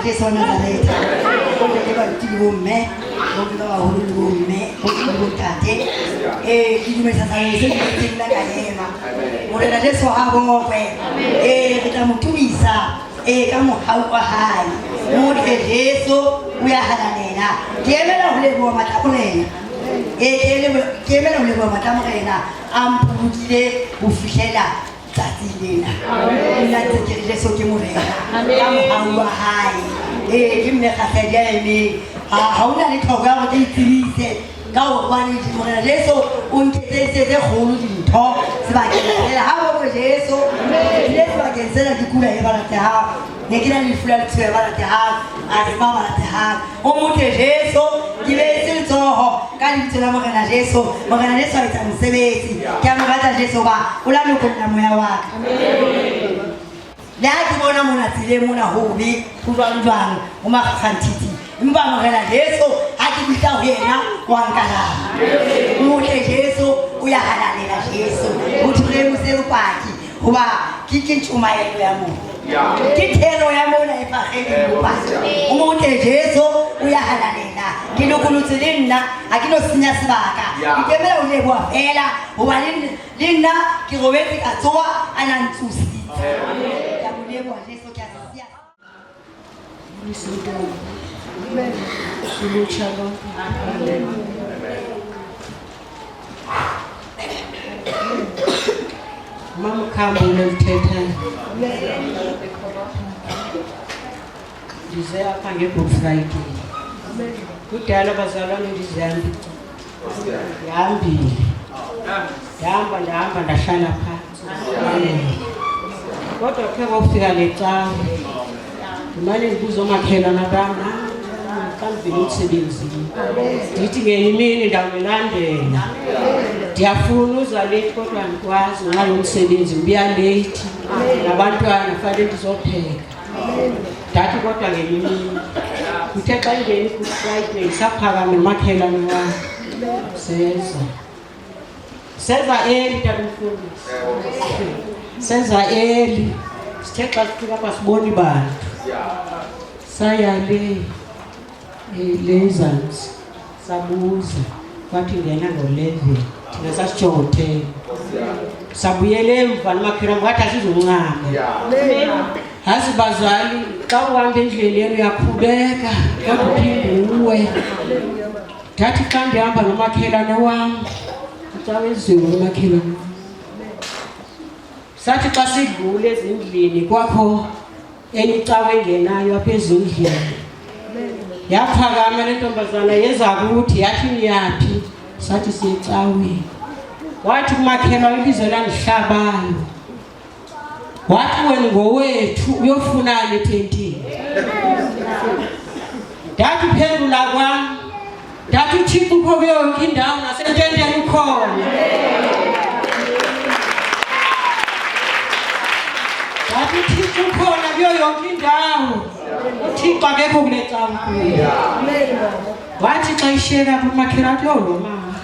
Jesu wa Nazareti. Kwa tibume, kwa hulume, kwa tate. Kijume sasa Yesu kitina kanyema. Mwana Jesu habo kwe. Kitamutumisa. Kama hauwa hai. Mwana Jesu uya halanena. Kiemela ulewa matakulena. Kiemela ulewa matakulena. Ampujile ufishela. Tatilena. Ina Jesu kimurena. Kama hauwa hai. Kimne kaseja ni. Hauna ni toga wadi tilise. Kau wani jimona Jesu unkete hulu jito. Sebagai hawa Jesu. Sebagai sera dikula hebara teha. Nekina ni fulani hebara teha. Asma hebara teha. Umute Jesu kibesi toho. Kali bitula magana Jesu. Magana Jesu itamusebeti. Kama kata Jesu ba. Ulami kuna moya wake. Laki bona mona tile mona hobi. Kubanjwana umakantiti. Mba magana Jesu akibita wena wankala. Umute Jesu uyahalalela Jesu. Uthule musepaki. Kuba kikinchuma yenu ya Mungu. Kithelo ya Mungu na ifaheli ngubasi. Umute Jesu uyahalalela. Kinokulutsilinna akino sinya sibaka. Ikemela ulebwa phela uba linna kirobeti katsoa anantsusi. Ya mulebwa Jesu kyasiya. Amen. Shalom. Amen. Mama kambule mthetha. Ndize apha ngeGood Friday. Kudala bazalwane ndizihambile. Ndahamba ndahlala phansi. Kodwa ke kwafika lecawe. Imali ndibuza omakhelwane bami. Kanvile umsebenzini. Ndithi ngenye imini ndawulandela. Ndiyafuna uza late kodwa andikwazi ngenxa yomsebenzi ngibuya late. Nabantwana fanele ndizopheka. Ndathi kodwa ngenye imini. Kuthe xa ingeni ku Friday saphakame nomakhelwane wami. Seza early takumfundisi. Seza early. Sithe xa sifika apha sibona ibantu. Saya le lezansi sabuza kwathi ngena ngo11 thina sasijongothela sabuyele emva nomakhelwane wathi asizoncama asibazali xa uhamba endleleni uyakhubeka kodwa uphinde uwe ndathi xa ndihamba nomakhelwane wam cawe ezweni nomakhelwane sathi xa sidlule ezindlini kwakho enye cawe engenayo apha ezindlini yaphakama le ntombazana yeza kuthi yathi niyaphi sathi siyecaweni wathi kumakhelwane ibizo landihlabayo wathi wena ngowethu uyofunani ethentini ndathi phendula kwami ndathi uThixo ukho kuyo yonke indawo nasententeni ukhona ndathi uThixo ukhona kuyo yonke indawo uThixo akekho kule cawe kuyo wathi xa isheka kumakhelwane lo mama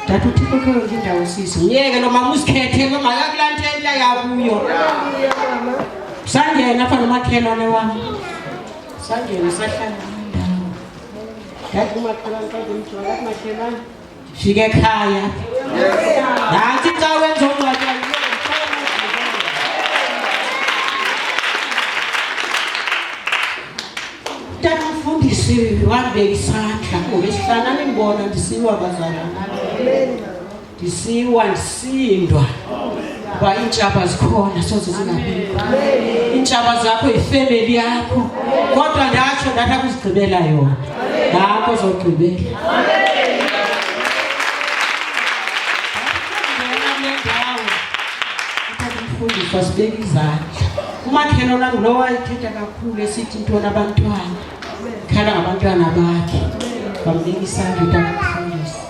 ndathi uThixo ukho yonke indawo sisi ngiyeke lo mama usikhethe noma akakulantela yakuyo sangena apha nomakhelwane wami sangena sahlala ndawo ndathi umakhelwane xa ndimjonga umakhelwane fike ekhaya nansi cawe nzongcwatshwa Tata mfundisi wabeka isandla ngobesihlanu nimbona ndisiwa bazalwana ndisiwa ndisindwa kuba iintshaba zikhona soze zingabikho iintshaba zakho yifamily yakho kodwa ndatsho ndathi akuzigqibela yona nakho zogqibela mfundisi wasibeka izandla umakhelwane wami lo wayithetha kakhulu esithi ntona abantwana khala ngabantwana bakhe bambeka isandla utamfundisi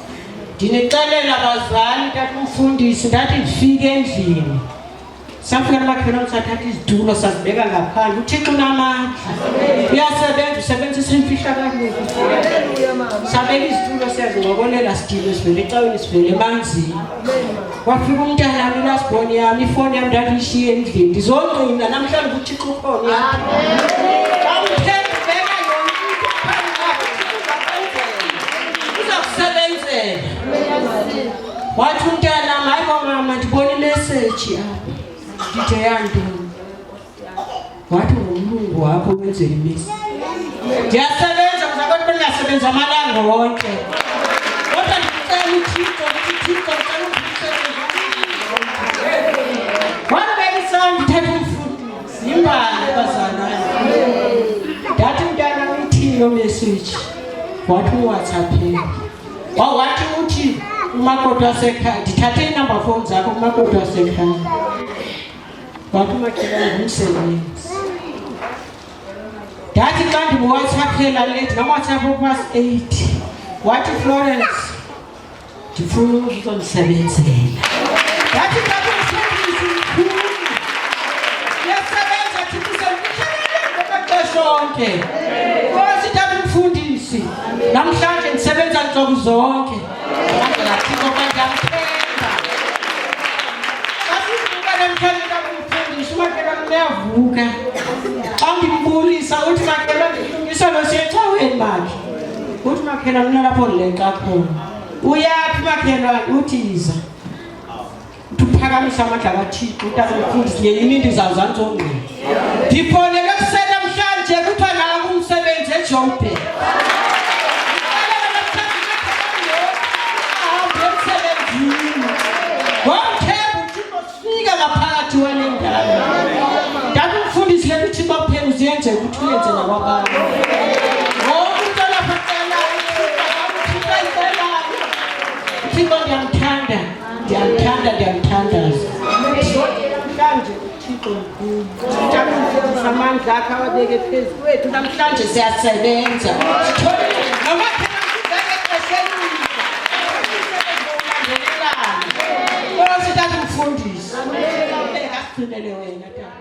ndinixelela bazali tatumfundisi ndathi ndifike endlini safika nomakhelwane sathatha izitulo sazibeka ngaphandle uThixo unamandla uyasebenza usebenzisa imfihlakalo sabeka izitulo siyazincokolela sidile sivele ecaweni sivele emanzini kwafika umntana ulasibhoni yami ifoni yami ndathi ishiye endlini ndizongqina namhlanje uThixo ukhona wathi umntana hayibo mama ndibona imessage apha. Ndithe yantoni? Wathi ngumlungu wakho wenze imessage. Ndiyasebenza kuzakuthi bengasebenza amalanga wonke. Kodwa ndicela uThixo ngicela umsebenzi. Wabekisa ndithatha umfundisi imbali bazalwane. Ndathi umntana uthini lo message? Wathi WhatsApp. Wathi uthi umakoti wasekhaya ndithathe inamba phone zakho umakoti wasekhaya. Wathi makhelwane ngumsebenzi. Ndathi xa ndimuwhatsappela late WhatsApp past 8. Wathi Florence ndifuna ukuzondisebenzela. Ndathi xa umfundisi mkhulu yasebenza thikuselonke. Wasithatha umfundisi namhlanje ndisebenza ntsuku zonke. Ngathiko kwandamthenga. Asivuka namhlanje kumfundisi makhelwane uyavuka. Xa ndimbulisa uthi makhelwane ngilungisa lo siyecaweni bakhe. Uthi makhelwane nalapho ndileqa khona. Uyaphi makhelwane? Uthi iza. Uphakamisa amandla kaThixo utata umfundisi ngenyini ndizawuzanza ongqini. Ndifonele kusena namhlanje kuthiwa nawo umsebenzi eJobe. Ngaphakathi walendalo. Ndathi umfundisi le uthi baphela uziyenze ukuthi uyenze nakwabanye. Ngoba lapha cela uThixo ndiyamthandaza. Namhlanje uThixo mkhulu. Sithatha amandla akhe awabeke phezu kwethu namhlanje siyasebenza. Sitholile namakhelwane sibeke exesheni. Sithatha umfundisi. Asigcinele wena tata.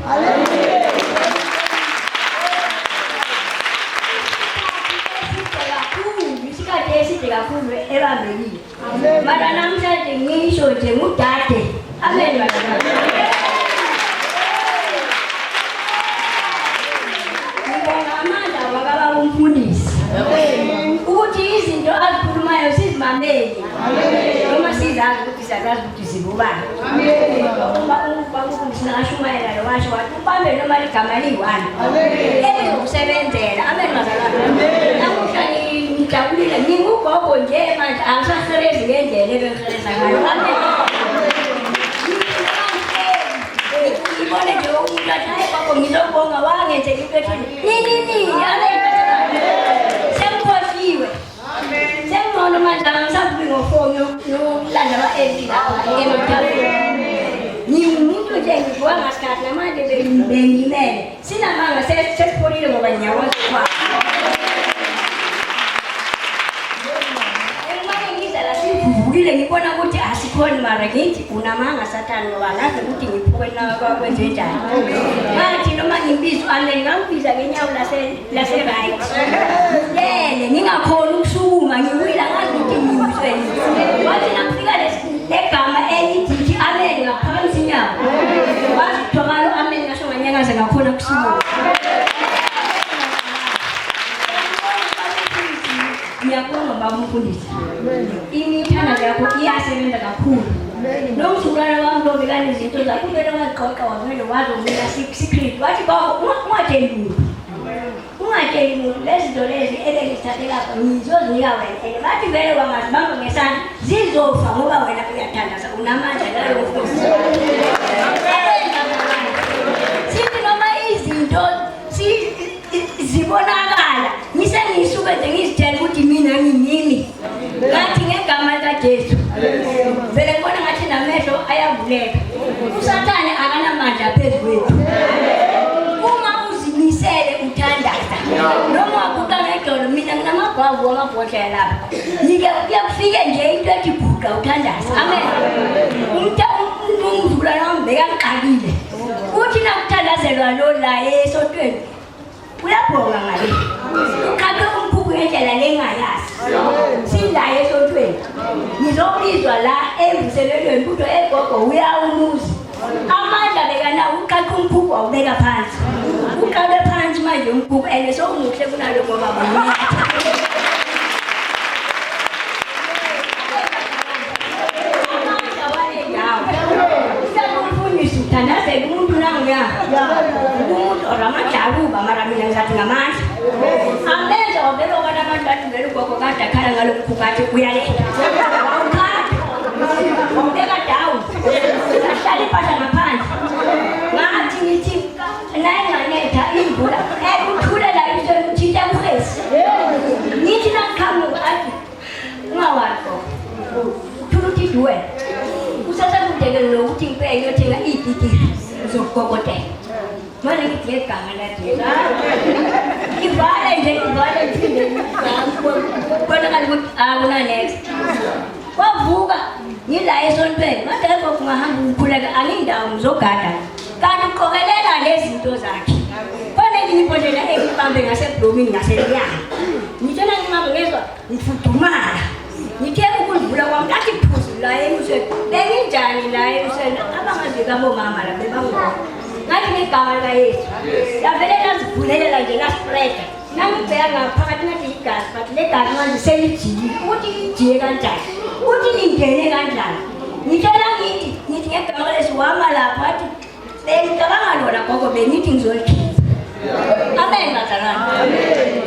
Hallelujah. nje ngudade. Amen bazalwane. Ngibonga amandla wakababa umfundisi. Ukuthi izinto azikhulumayo sizimamele. Noma sizazi ukuthi siyazazi ukuthi zibubani. Uma umfundisi nakashumayela lo washo wathi ubambe noma ligama liyi-1. Elizosebenzela. Amen bazalwane. Namuhla ngijabulile ngingugogo nje manje angisahelezi ngendlela ebengiheleza ngayo. Amen. Ngibone nje umuntu athi hayi baba ngizobonga wangenzela into ethile. Nini. Amen. Semkhohliwe. Amen. Sengcono manje angisabuyi ngofoni yokulanda ama-MP lapha emathabeni. Ngiwumuntu nje ngivuka ngasikhathi namanje bengimele. Sinamanga sesipholile ngoba ngiyakwazi ukwakha. Ngivukile ngibona ukuthi asikhoni mara ngithi unamanga sathane ngoba ngazi ukuthi ngiphukwena kwakwenze njani. Ngathi noma ngibizwa Amen ngambiza ngenyawo lase-right. Ngiyele ngingakhoni ukusukuma ngiwila ngazi ukuthi ngiyimsweni. Wathi nakufika legama elithi Amen ngaphakamisa inyawo. Wathi kuthiwa lo Amen ngasho nganyakaza ngakhona ukusukuma. Ngiyabonga baba umfundisi. Imithanda yakho iyasebenza kakhulu. Nomzukulwana wami lo bekane izinto zakho kumele waqoqa wamele wazomela secret. Wathi baba ungatsheli muntu. Ungatsheli muntu lezi zinto lezi ebengizithathe lapha ngizozinika wena. Bathi vele wangazibamba ngesandla zizofa ngoba wena uyathandaza unamandla nalo mfundisi. Sithi noma izinto zibonakala ngisuke nje ngizitshela ukuthi mina ngiyini. Ngathi ngegama likaJesu vele ngibona ngathi namehlo ayavuleka. Usathane akanamandla phezu kwethu. Uma uzimisele uthandaza noma wabuka ngedolo mina nginamagwavu wamabhodlela lapha. Kuyakufike nje into ethi bhuqa uthandaza. Amen. Umzukulwana wami bekangiqalile uthi nakuthandazelwa lo la esontweni uyabonga ngale. Ukhathe umkhukhu ngendlela lengayazi. Silaye esontweni. Ngizobizwa la evuselelweni kutho egogo uyawumuzi. Amandla bekanawo ukhathe umkhukhu wawubeka phansi. Uqabe phansi manje umkhukhu and somuhle kunalo ngoba baba. Tandazela umuntu nanguya. Umuntu oramajaruba mara mina ngizathi ngamandla. Amenza wavele obana abantu bathi vele ugogo kade akhala ngalo mkhukhu athi uyaletha. Umbeka down. Ahlala impahla ngaphandle. Ngathi ngithi naye nganetha imvula ukuthulela ithinta ukhesi. Ngithi nakuqhamuka athi ungawakho. Uthula uthi duwe. Usasakudeke nokuthi impela yothenga itikiti zokukokotela. Manje ngithi igama laJesu. Ivale nje kodwa ukuthi akuna next. Wavuka ngila esontweni manje lokho kungahamba ukukhuleka angindawo ngizogada. Kanti uqokelela lezi zinto zakhe. Khona ngiyibonela ekubambe ngaseblomini ngaseliyana. Ngitshela ngimama ngezwa ngifudumala. Ngithe ukudlula kwami lathi phuzu la emusweni. Benginjani la emusweni abangazi kabomama la bebangona. Ngathi ngegama likaYesu. Yavele lazivulelela nje laspreada. Nangibheka ngaphakathi ngathi igazi but le gazi manje selijikile. Ukuthi lijike kanjani? Ukuthi lingene kanjani? Ngitshela ngithi ngegama lesu wama lapho wathi bengicabanga lona gogo bengithi ngizolikhipha. Amen bazalwane.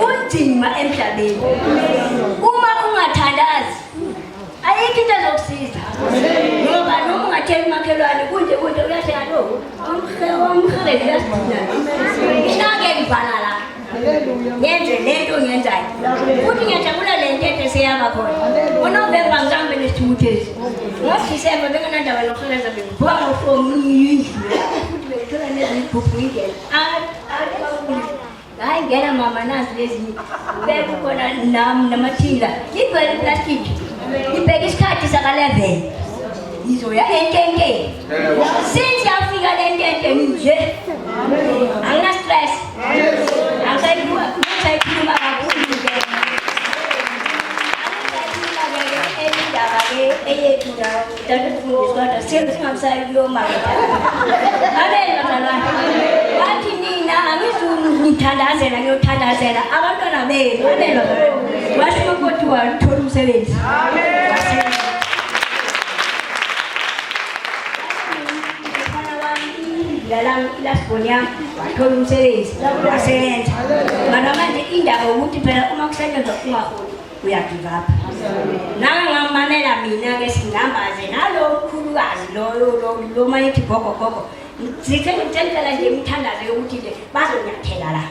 Unzima emhlabeni. Uma ungathandazi ayikho into ezokusiza. Ngoba noma ungathela umakhelwane kunje uyahlala lo. Umkhuleko uyasidina. Ngishake ngivala la. Ngenze lento ngenzayo. Futhi ngiyajabula le nto eseyaba khona. UNovember ngihambe nesithukuthezi. NgoDisemba benginandaba nokuhleza bengivuka ngo-4 yindlu. Futhi bengithola neziphuphu ngingena. Hayi ngena mama nazi lezi bekukhona namathila ngivele plastic ngibheka isikhathi saka-11 ngizoya enkenkeni since yafika le nkente nje angina stress angisayikhuluma kakhulu eyethu la singamsayi kuyomaka abeni bazalwane bathi nina angizunithandazela ngiyothandazela abantwana benu abeni bazalwane washo umakoti wathola umsebenzi lasiboni yami wathola umsebenzi wasebenza mana manje indaba ukuthi phela uma kusetshenzwa ungaholi uyagivapha nangamanela mina-ke singambaze nalo mkhulukazi lo mayithi gogogogo sithengisela nje imithandazo yokuthi nje bazonyathela la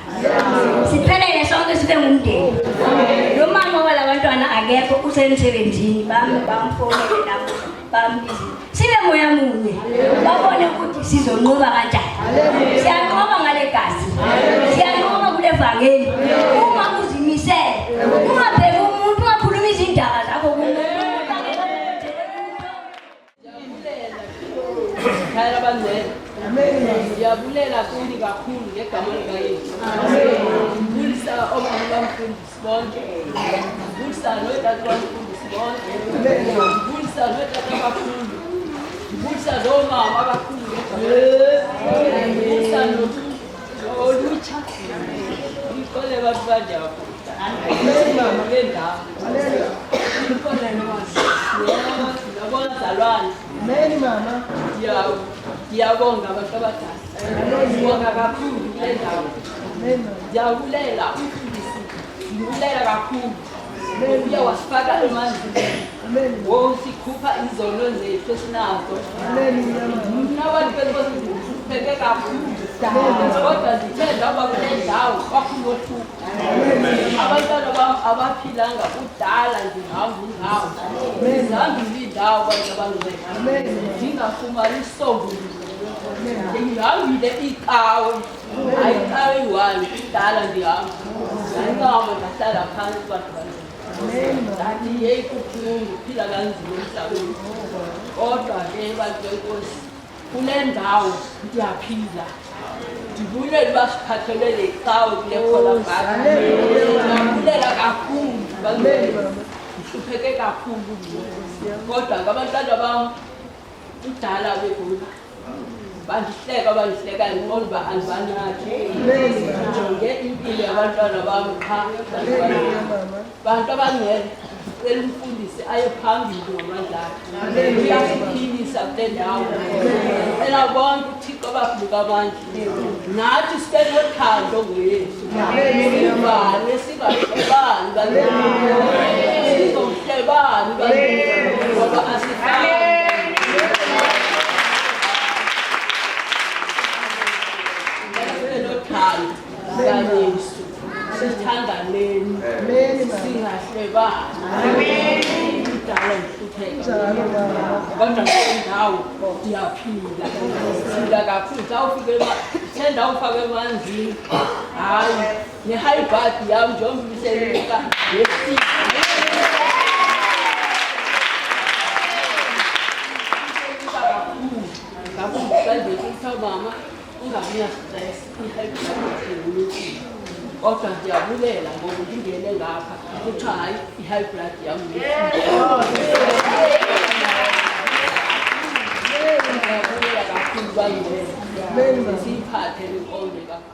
siphelele sonke sibe ngumndeni lo mama wala bantwana akekho usemsebenzini bamfonele lapho bambizi sibe moya munye babone ukuthi sizonqoba kanjani siyanqoba ngale gazi siyanqoba kule vangeli uma uzimisele ungabheki umuntu ungakhuluma izindaba zakho Khayela banzela. Ngiyabulela kuni kakhulu ngegama likaYesu. Ngibulisa omama bamfundisi bonke. Ngibulisa notata bamfundisi bonke. Ngibulisa notata abakhulu. Ngibulisa nomama abakhulu. Ngibulisa nolutsha. Ngikole abantu banjabo. Mama ngendawo. Ngikole nabazalwane. Amen mama. Ngiyabonga abantu abadala. Ngibonga kakhulu kule ndawo. Ndiyabulela umfundisi. Ngibulela kakhulu. Uye wasifaka emanzini. Wosikhupha izono zethu esinazo. Nabantu besipheke kakhulu. Kodwa ndithanda uba kule ndawo kakhulu ohlupha. Abantwana bam abaphilanga udala ndingawo. Ndihambile indawo bantu abangelela. Ndingafumani isombululo. Ndihambile icawe. Hayi icawe iyi-1 kudala ndihamba. Ndingahamba ndahlala phansi bantu bangelela. Ndathi yeyi kubuhlungu phila kanzima emhlabeni. Kodwa ke bantu benkosi kule ndawo ndiyaphila. Ndibulela uba siphathelwe le cawe kule khona bhaka. Ndiyabulela kakhulu ndihlupheke kakhulu kodwa ngabantwana bam udala begula bandihleka ndibona uba andibanaki ndijonge impilo yabantwana bam qha bantu abangela cela umfundisi aye phambili ngamandla akhe uyasiphilisa kule ndawo cela bonke uThixo abafika amandla nathi sibe nothando ngoYesu sivale singahlebani sizohlebani ngoba asifani kaYesu sithandaneni singahlebani udala ndihlupheka kodwa kule ndawo ndiyaphila sila kakhulu thenda ufake emanzini hayi ne-high blood yam njengoba ibiseluka kakhulu sandekuthi mama ungabiya stress i-high blood enyukile kodwa ndiyabulela ngoba ndingene ngapha kuthiwa hayi i-high blood yam ndiyabulela kakhulu bangela siyiphathe lenkonzo kakhulu.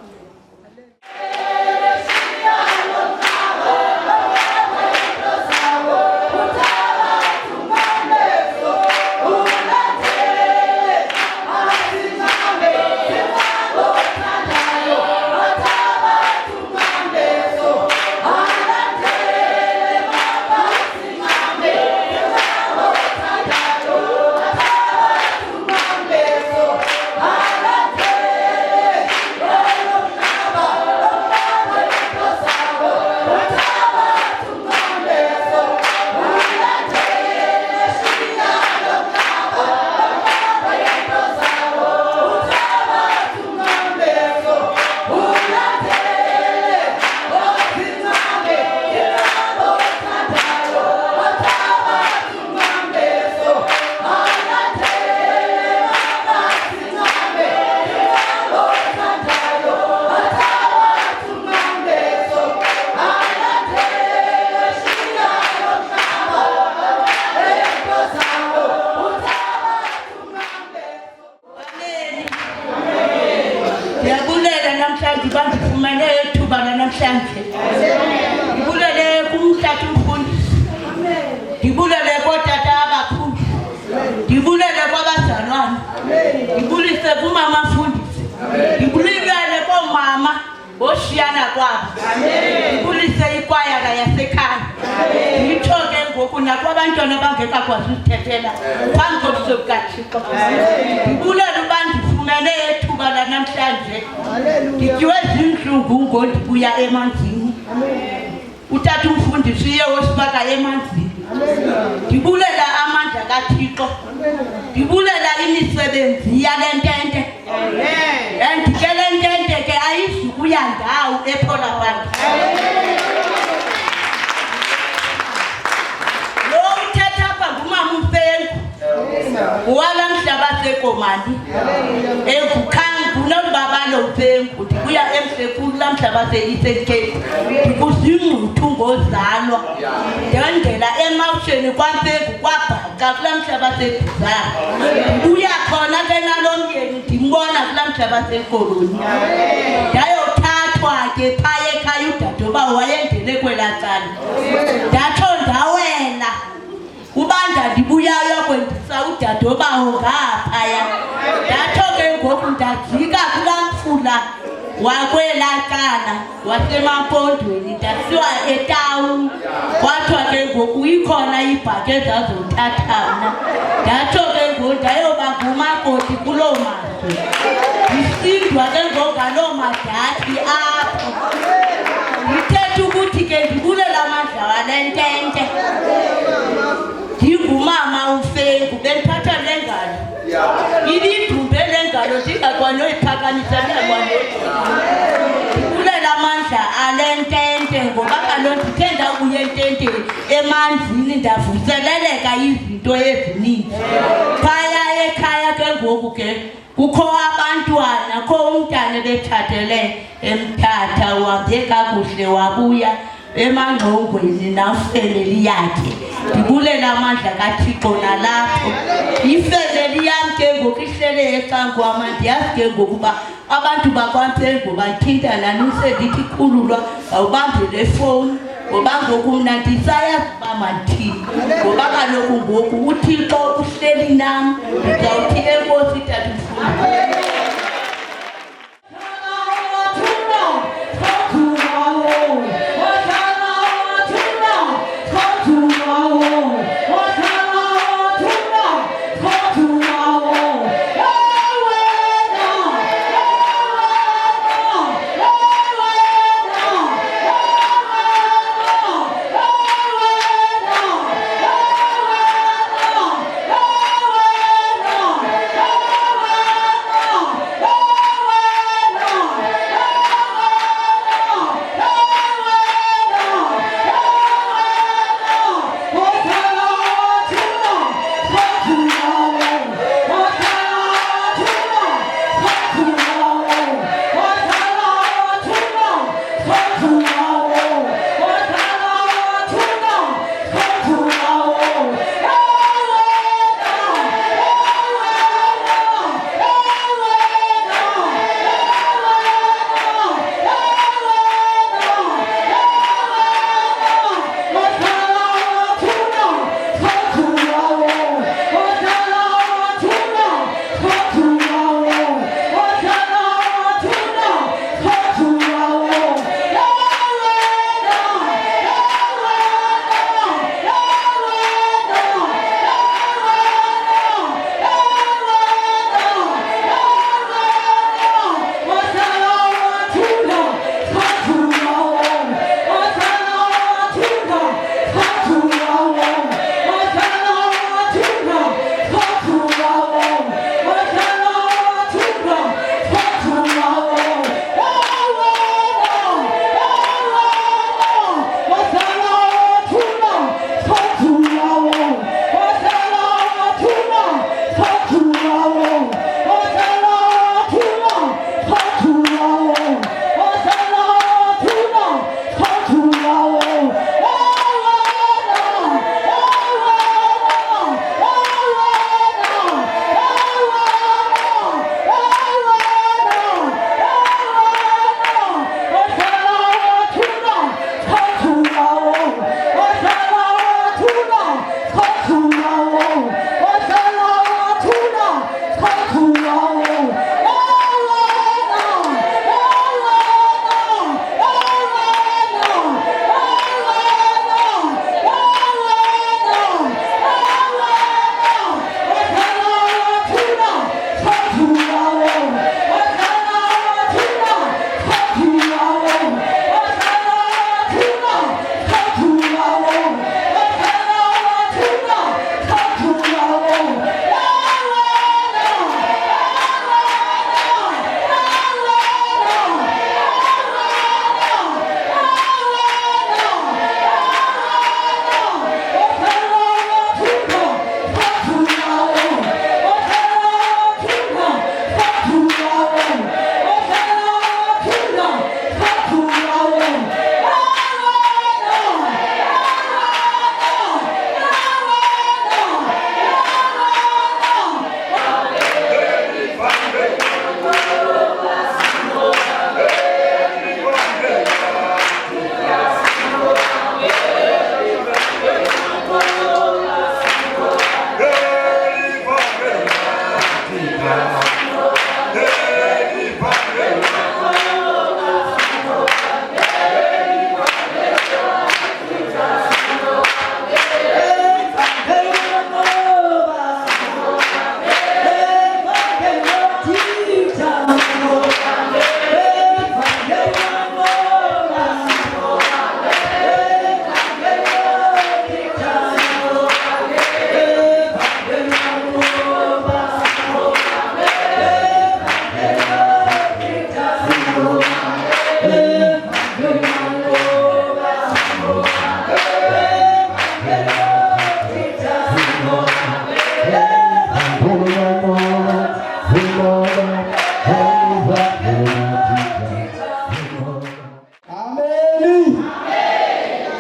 Hello. namhlanje. Ngibulele kumthatha umfundisi. Ngibulele kotata abakhulu. Ngibulele kwabazalwane. Ngibulise kumama mfundisi. Ngibulele komama boshiyana kwabo. Ngibulise ikwayala yasekhaya. Ngithoke ngoku nakwabantwana abangekakwazi ukuthethela phambi kobuso bukaThixo. Ngibulele uba ndifumene ethuba lanamhlanje. Ndityiwe zintlungu ngondibuya emanzini. Utata umfundisi uye wasifaka emanzini. Ndibulela amandla kaThixo. Ndibulela imisebenzi yale ntente. And ke le ntente ke ayizukuya ndawo ePolokwane. Lo uthetha apha ngumama uMfengu. Wala mhlaba sekomani. Ngunobaba lo Mfengu. Ndibuya eMhlekhulu la mhlaba se-Eastern Cape. Ndikuzingquthu ngozalwa. Ndendela emawusheni kwaMfengu kwabhaca kula mhlaba seBizana. Ndibuya khona ke nalomyeni ndimbona kula mhlaba sekoloni. Ndayothathwa ke phaya ekhaya udadoba wayendele kwelaa cala. Ndatsho ndawela. Ubanda ndibuyayo kwendisa udadobawo ngaphaya. Ndatsho ke ngoku ndajika kulaa mfula wakwelaa cala wasemampondweni ndasiwa etawuni. Kwathiwa ke ngoku ikhona ibhaki ezazothathana. Ndatsho ke ngoku ndayoba ngumakoti kuloo mazwe. Ndisindwa ke ngoku ngaloo madathi apho. Ndithetha ukuthi ke ndibulela amandla wale ntente. Ndingumama uMfengu bendithatha le ngalo. Ibidumbe le ngalo ndingakwanuyiphakamisa ndibulela amandla ale ntente ngoba kaloku ndithe ndabuya ententeni emanzini ndavuseleleka izinto ezininzi. Phaya ekhaya ke ngoku ke kukho abantwana kho umntana bethathele eMthatha wahambe kakuhle wabuya emangqongweni nafemeli yakhe. Ndibulela amandla kaThixo nalapho. Ifemeli yam ke ngoku ihlele eCangwama. Ndiyazi ke ngokuba abantu bakwaMfengu bathintana nisendithi khululwa awubambe le fowuni ngoba ngoku mna ndisayazi uba mandithini. Ngoba kaloku ngoku uThixo uhleli nam. Ndizawuthi enkosi tata umfundisi.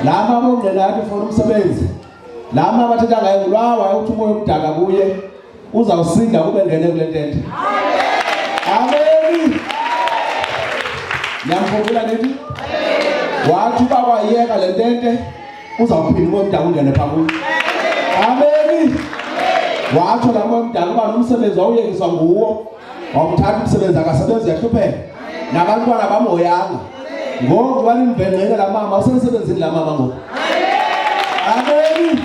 lama bongenathi for umsebenzi lama bathetha ngayo lwawa uthi umoya omdaka kuye uzawusinda kube ngene kule tente. Amen. Niyamkhumbula nithi wathi bakwayeka le tente uzawuphinda umoya omdaka ungene phambi. Amen. Wathi la moya omdaka uba nomsebenzi wawuyekiswa nguwo wamthatha umsebenzi akasebenzi yahlupheka nabantwana bamoyanga. Ngoku balimvengcele la mama usebenzini la mama ngoku. Amen.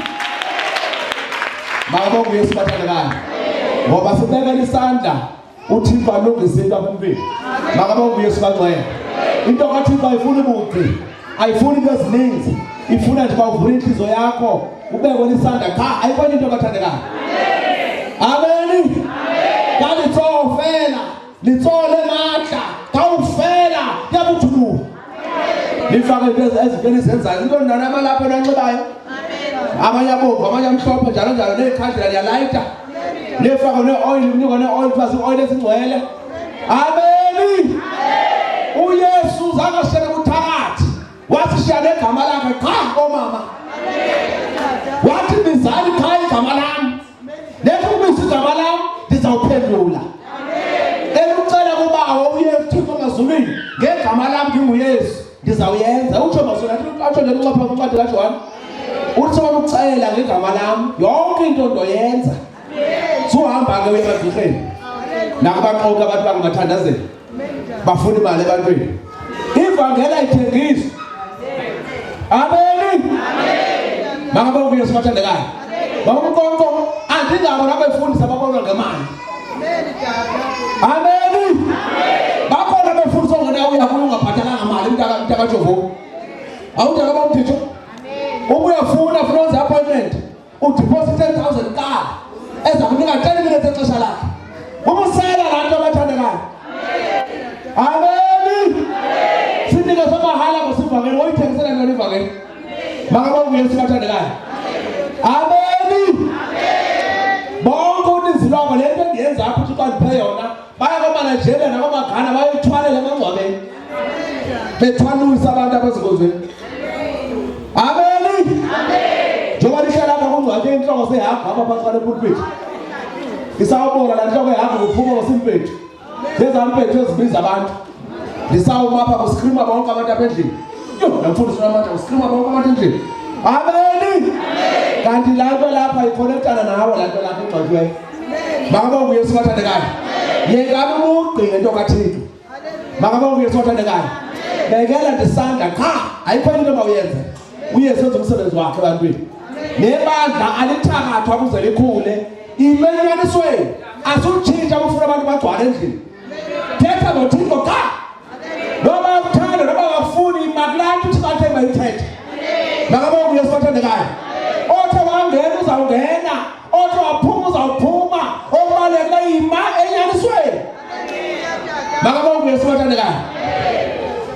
Makabonge Yesu bathandekayo. Ngoba sibekela isandla uThixo alungise into empilweni. Makabonge Yesu bangcwele. Into kaThixo ayifuni buqi, ayifuni into ezininzi, ifuna nje bawuvula inhliziyo yakho ubekwe isandla cha ayifuni into kathandekayo. Amen. Kanti tsofela litsole matla ka ufela yabuthulu. Nifake into ezivele izenzayo into nana amalapha nanxibayo. Amanye abomvu amanye amhlophe njalo njalo nekhandlela liyalayita. Nefaka ne-oil mnika ne-oil plus i-oil esingcwele. Amen. uYesu zakashiyana kuthakathi wasishiya negama lakhe cha omama. Wathi bizali cha igama lami lethu kubisa igama lami ndizawuphendula. Elucela kubawo uYesu Thixo emazulwini ngegama lami nginguYesu ndizawuyenza. Utsho masona athi nje uncapha uncwadi kaJohane uthi sokucela ngegama lami yonke into ndoyenza. Suhamba ke emagqirheni nakubaxoka abantu bangamathandazeli bafuna imali ebantwini. Ivangeli ayithengiswa. Amen. Makabonge Yesu bathandekayo. Bakumkonko andingabo nabefundisa babonwa ngemali. Amen. Bakhona befundisa ngena uyabuya ungabhatalanga imali umntaka Jovo. Awujala bamthetho. Ubuyafuna for appointment udeposit 10,000 ka eza kunika 10 minutes exesha lakhe. Umusela lanto bathandekayo. Amen. Sinika somahala ngosivangeli oyithengisela ngalo ivangeli. Makabonge Yesu bathandekayo. Amen. Bonke uninzi lwabo lento endiyenza apho uthi kwandiphe yona baya kwamanajela nakwamagana bayithwalela emangcwabeni bethwalisa abantu abazikozweni. Amen. Njengoba lihlala lapha kungcwabe inhloko sehamba apha phansi kwale pulpit. Isawubona la nhloko ehamba kuphuma ngosimpethu. Zezampethu ezibiza abantu. Lisawuma apha kuskriма bonke abantu apha endlini. Yo, namfundisi namanje uskrima bonke abantu endlini. Amen. Kanti la nto lapha iconnectana nawe la nto lapha ingxoxiweyo. Makabonge Yesu bathandekayo. Yekani umugqi into kaThixo. Makabonge Yesu bathandekayo. Bekela ndisandla cha ayikho into mawuyenza. uYesu wenza umsebenzi wakhe ebantwini. Nebandla alithakathwa kuze likhule. Imenyanisweni asutshintsha ukufuna abantu bagcwale endlini. Thetha noThixo cha. Noma uthanda noma ungafuni imakulanto uthi bathe bayithethe. Makabonge Yesu bathandekayo. Othe wangena uzawungena, othe waphuma uzawuphuma, obaleke ima enyanisweni. Makabonge Yesu bathandekayo.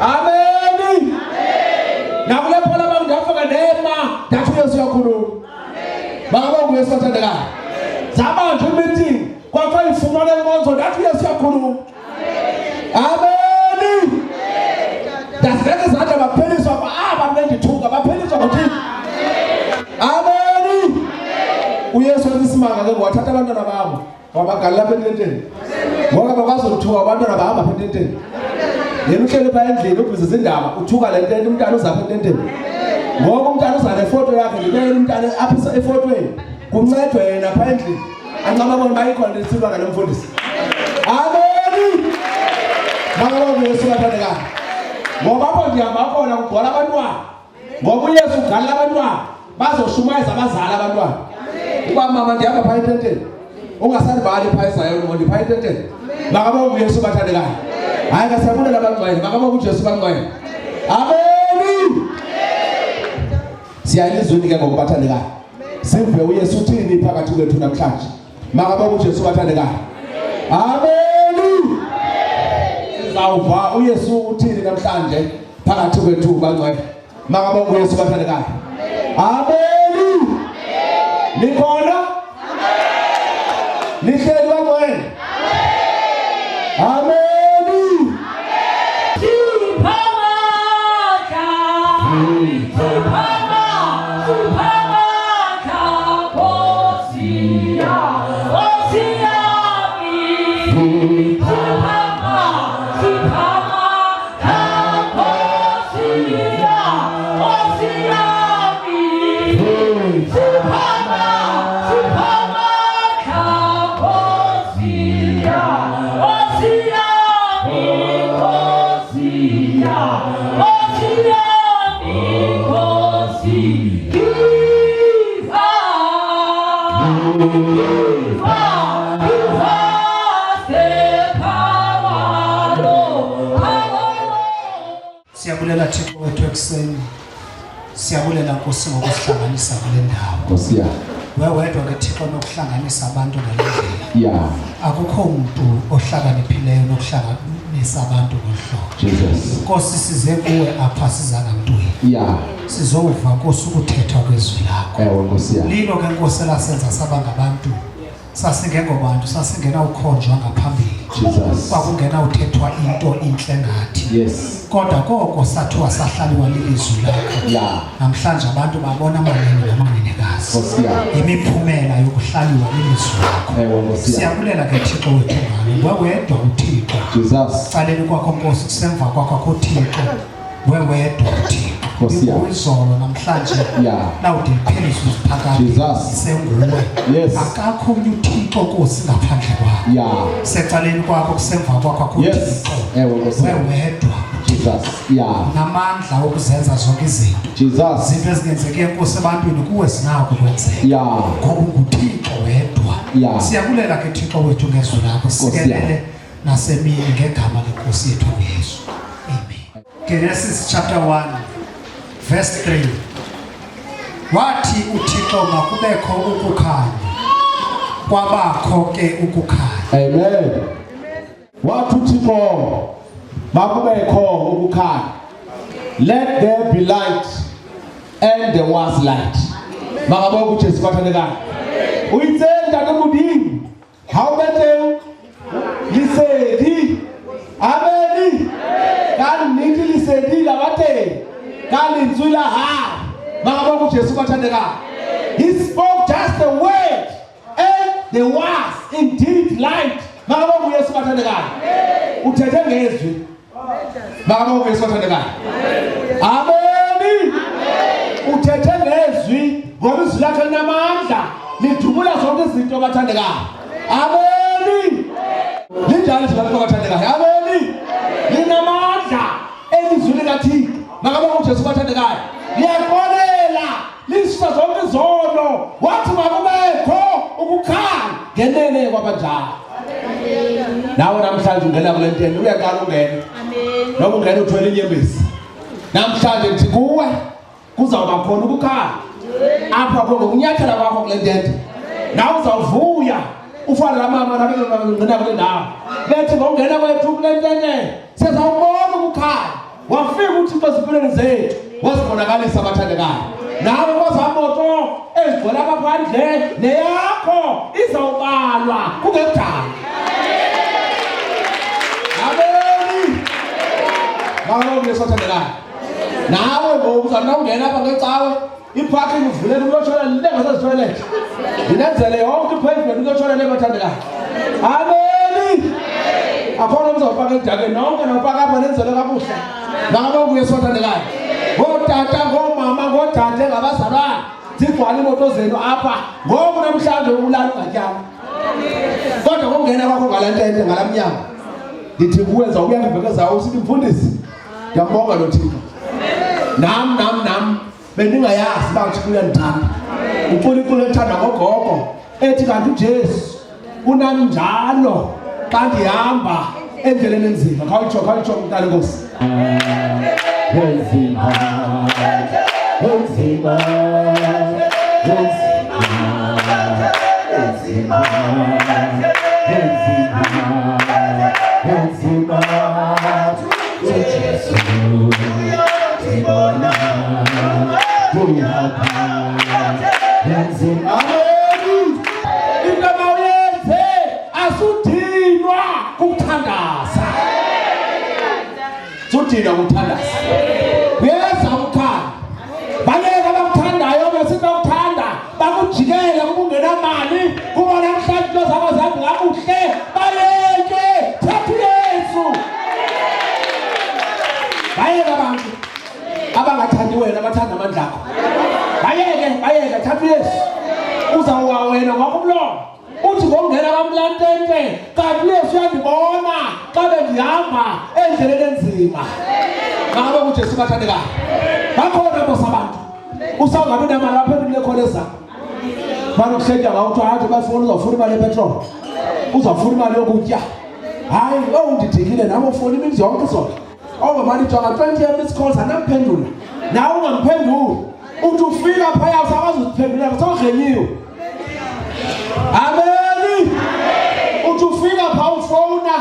Amen. Nakule phola abantu ndafaka nema ndathi uYesu uyakhuluma. Makabonge Yesu bathandekayo. Zabanje meeting kwakho ifumana inkonzo ndathi uYesu uyakhuluma. Amen. Dasibeke izandla bapheliswa aba bendithuka bapheliswa ngothini. Amen. uYesu wesisimanga ke wathatha abantwana babo wabagalela apha ententeni. Ngoba bakwazi ukuthuka abantwana bahamba apha ententeni. Yena uhleli pha endlini ubhizi indaba uthuka le ntente umntana uzapha ententeni. Ngoba umntana uza nefoto yakhe ngibeke umntana apha efotweni kuncedwe yena pha endlini. Anqaba bona bayikhona lesilwa ngale mfundisi. Amen. Makabonge Yesu bathandekayo. Ngoba apho ndihamba khona kugcwala abantwana. Ngoba uYesu ugalela abantwana bazoshumayeza abazali abantwana. Uba mama ndihamba pha ententeni ungasalibali pha eZayoni ngoba ndipha ententeni. Makabonge Yesu bathandekayo. Hayi kasabule labangcwele makabonge uJesu bangcwele. Amen. Siyalizweni ke ngokubathandekayo. Simve uYesu uthini phakathi kwethu namhlanje. Makabonge uJesu bathandekayo. Amen. Sizawuva uYesu uthini namhlanje phakathi kwethu bangcwele. Makabonge uYesu bathandekayo. Amen. Nikhona? Amen. Nihleli bangcwele. Amen. Amen. Siyabulela Thixo wethu ekuseni. Siyabulela Nkosi ngokuhlanganisa kule ndawo. Nkosi ya. Wedwa ke Thixo nokuhlanganisa abantu ngalendlela. Yeah. Akukho umuntu ohlakaniphileyo nokuhlanganisa abantu ngohlobo. Jesus. Nkosi size kuwe apha sizanga mntweni. Yeah. Sizova Nkosi ukuthetha kwezwi lakho. Ewe Nkosi ya. Lilo ke Nkosi lasenza sabangabantu. Sasingengobantu sasingena ukhonjwa ngaphambili. Jesus. Kwakungena uthethwa into inhle ngathi. Yes. Kodwa koko sathiwa sahlaliwa lilizwi lakho. Yeah. Namhlanje abantu babona amanene namanenekazi. Nkosi ya. Imiphumela yokuhlaliwa lilizwi lakho. Ewe Nkosi ya. Siyabulela ke Thixo wethu ngalo. Wedwa uThixo. Jesus. Faleni kwakho Nkosi kusemva kwakho uThixo. Wedwa uThixo. Nkosi ya. Izolo namhlanje lawude lipheliso siphakathi. Jesus. Senguwe. Yes. Akakho umnye uThixo Nkosi ngaphandle kwakho. Yeah. Secaleni kwakho kusemva kwakho uThixo. Yes. Ewe Nkosi ya. Wedwa. Jesus. Yeah. Namandla okuzenza zonke izinto. Jesus. Izinto ezingenzeke Nkosi ebantwini kuwe zinako ukwenzeka. Yeah. Ngoba unguThixo wedwa. Yeah. Siyabulela ke Thixo wethu ngezwi lakho. Sikelele nasemini ngegama leNkosi yethu uYesu. Amen. Genesis chapter 1 verse 3. Wathi uThixo makubekho ukukhanya. Kwabakho ke ukukhanya. Amen. Wathi uThixo makubekho ukukhanya. Let there be light, and there was light. Makabonga uJesu bathandekayo. Uyitsenga nomudini. Hawubethe lisedi. Amen. Kanti nithi lisedi labathe. Kanti ntswila ha. Makabonga uJesu bathandekayo. He spoke just the word, and there was indeed light. Makabonga uYesu bathandekayo. Uthethe ngezwi. Makabonga uYesu bathandekayo. Amen. Uthethe ngezwi ngoba izwi lakhe linamandla lidubula zonke izinto bathandekayo. Amen. Linjalo izwi lakhe bathandekayo. Amen. Linamandla elizwi likaThixo. Makabonga uJesu bathandekayo. Liyakolela lisisa zonke izono. Wathi makubekho ukukhanya ngenene kwabanjalo. Nawe namhlanje ungena kule ntende uyaqala ungena. Amen. Noma ungena uthwele inyembezi. Namhlanje ngithi kuwe kuzawuba khona ukukhanya. Apha ngokunyathela kwakho kule ntende. Nawe uzawuvuya ufana lamama nabelona ngena kule ndawo. Bethi ngongena kwethu kule ntende sizawubona ukukhanya. Wafika uThixo ezimpilweni zethu wazibonakalisa abathandekayo. Nawe kwazamoto ezigcwele abaphandle neyakho izawubalwa kungekudala. Amen. Makabonga uYesu bathandekayo. Nawe ngoba ungena apha ngecawe iparking uvulele uyothola lengasezitoilet. Inenzele yonke ipavement uyothola lebathandekayo. Amen. Akhona uzawupaka edakeni nonke nopaka apha nenzele kabuhle. Makabonga uYesu bathandekayo. Ngotata ngomama ngodade ngabazalwane zigcwala imoto zenu apha ngoba namhlanje ulala ungatyanga. Kodwa kungena kwakho ngalantente ngalamnyama. Ndithi kuwenza uyangivekeza usithi mfundisi. Ngiyabonga lo Thixo. Nam bendingayazi ba uthi uyandithanda. UNkulunkulu ethanda ngogogo ethi kanti uJesu unami njalo xa ndihamba endleleni enzima. Khawutsho mntana Nkosi. Enzima. Into mawuyenze asudinwa kukuthandaza. Sudinwa kukuthandaza. Uyeza ukukhanya. abangathandi wena abathanda amandla akho. Bayeke thatha uYesu. Uzawuwa wena ngokumlomo. Uthi ngongena kamlantente kanti uYesu uyandibona xa bendihamba endleleni enzima. Ngabe uJesu bathandekayo. Bakhona bosabantu. Usangabe nemali lapha enilekhoneza. Banokuhletya ngawuthi hayi bafuna uzawufuna imali yepetrol. Uzawufuna imali yokutya. Hayi undidikile nami ufuna imizi yonke zonke. Mali jonga 20 minutes calls anamphendula. Na ungamphenduli. Uthi ufika phaya usakwazi ukuphendula sowugeniwe. Amen. Uthi ufika pha ufona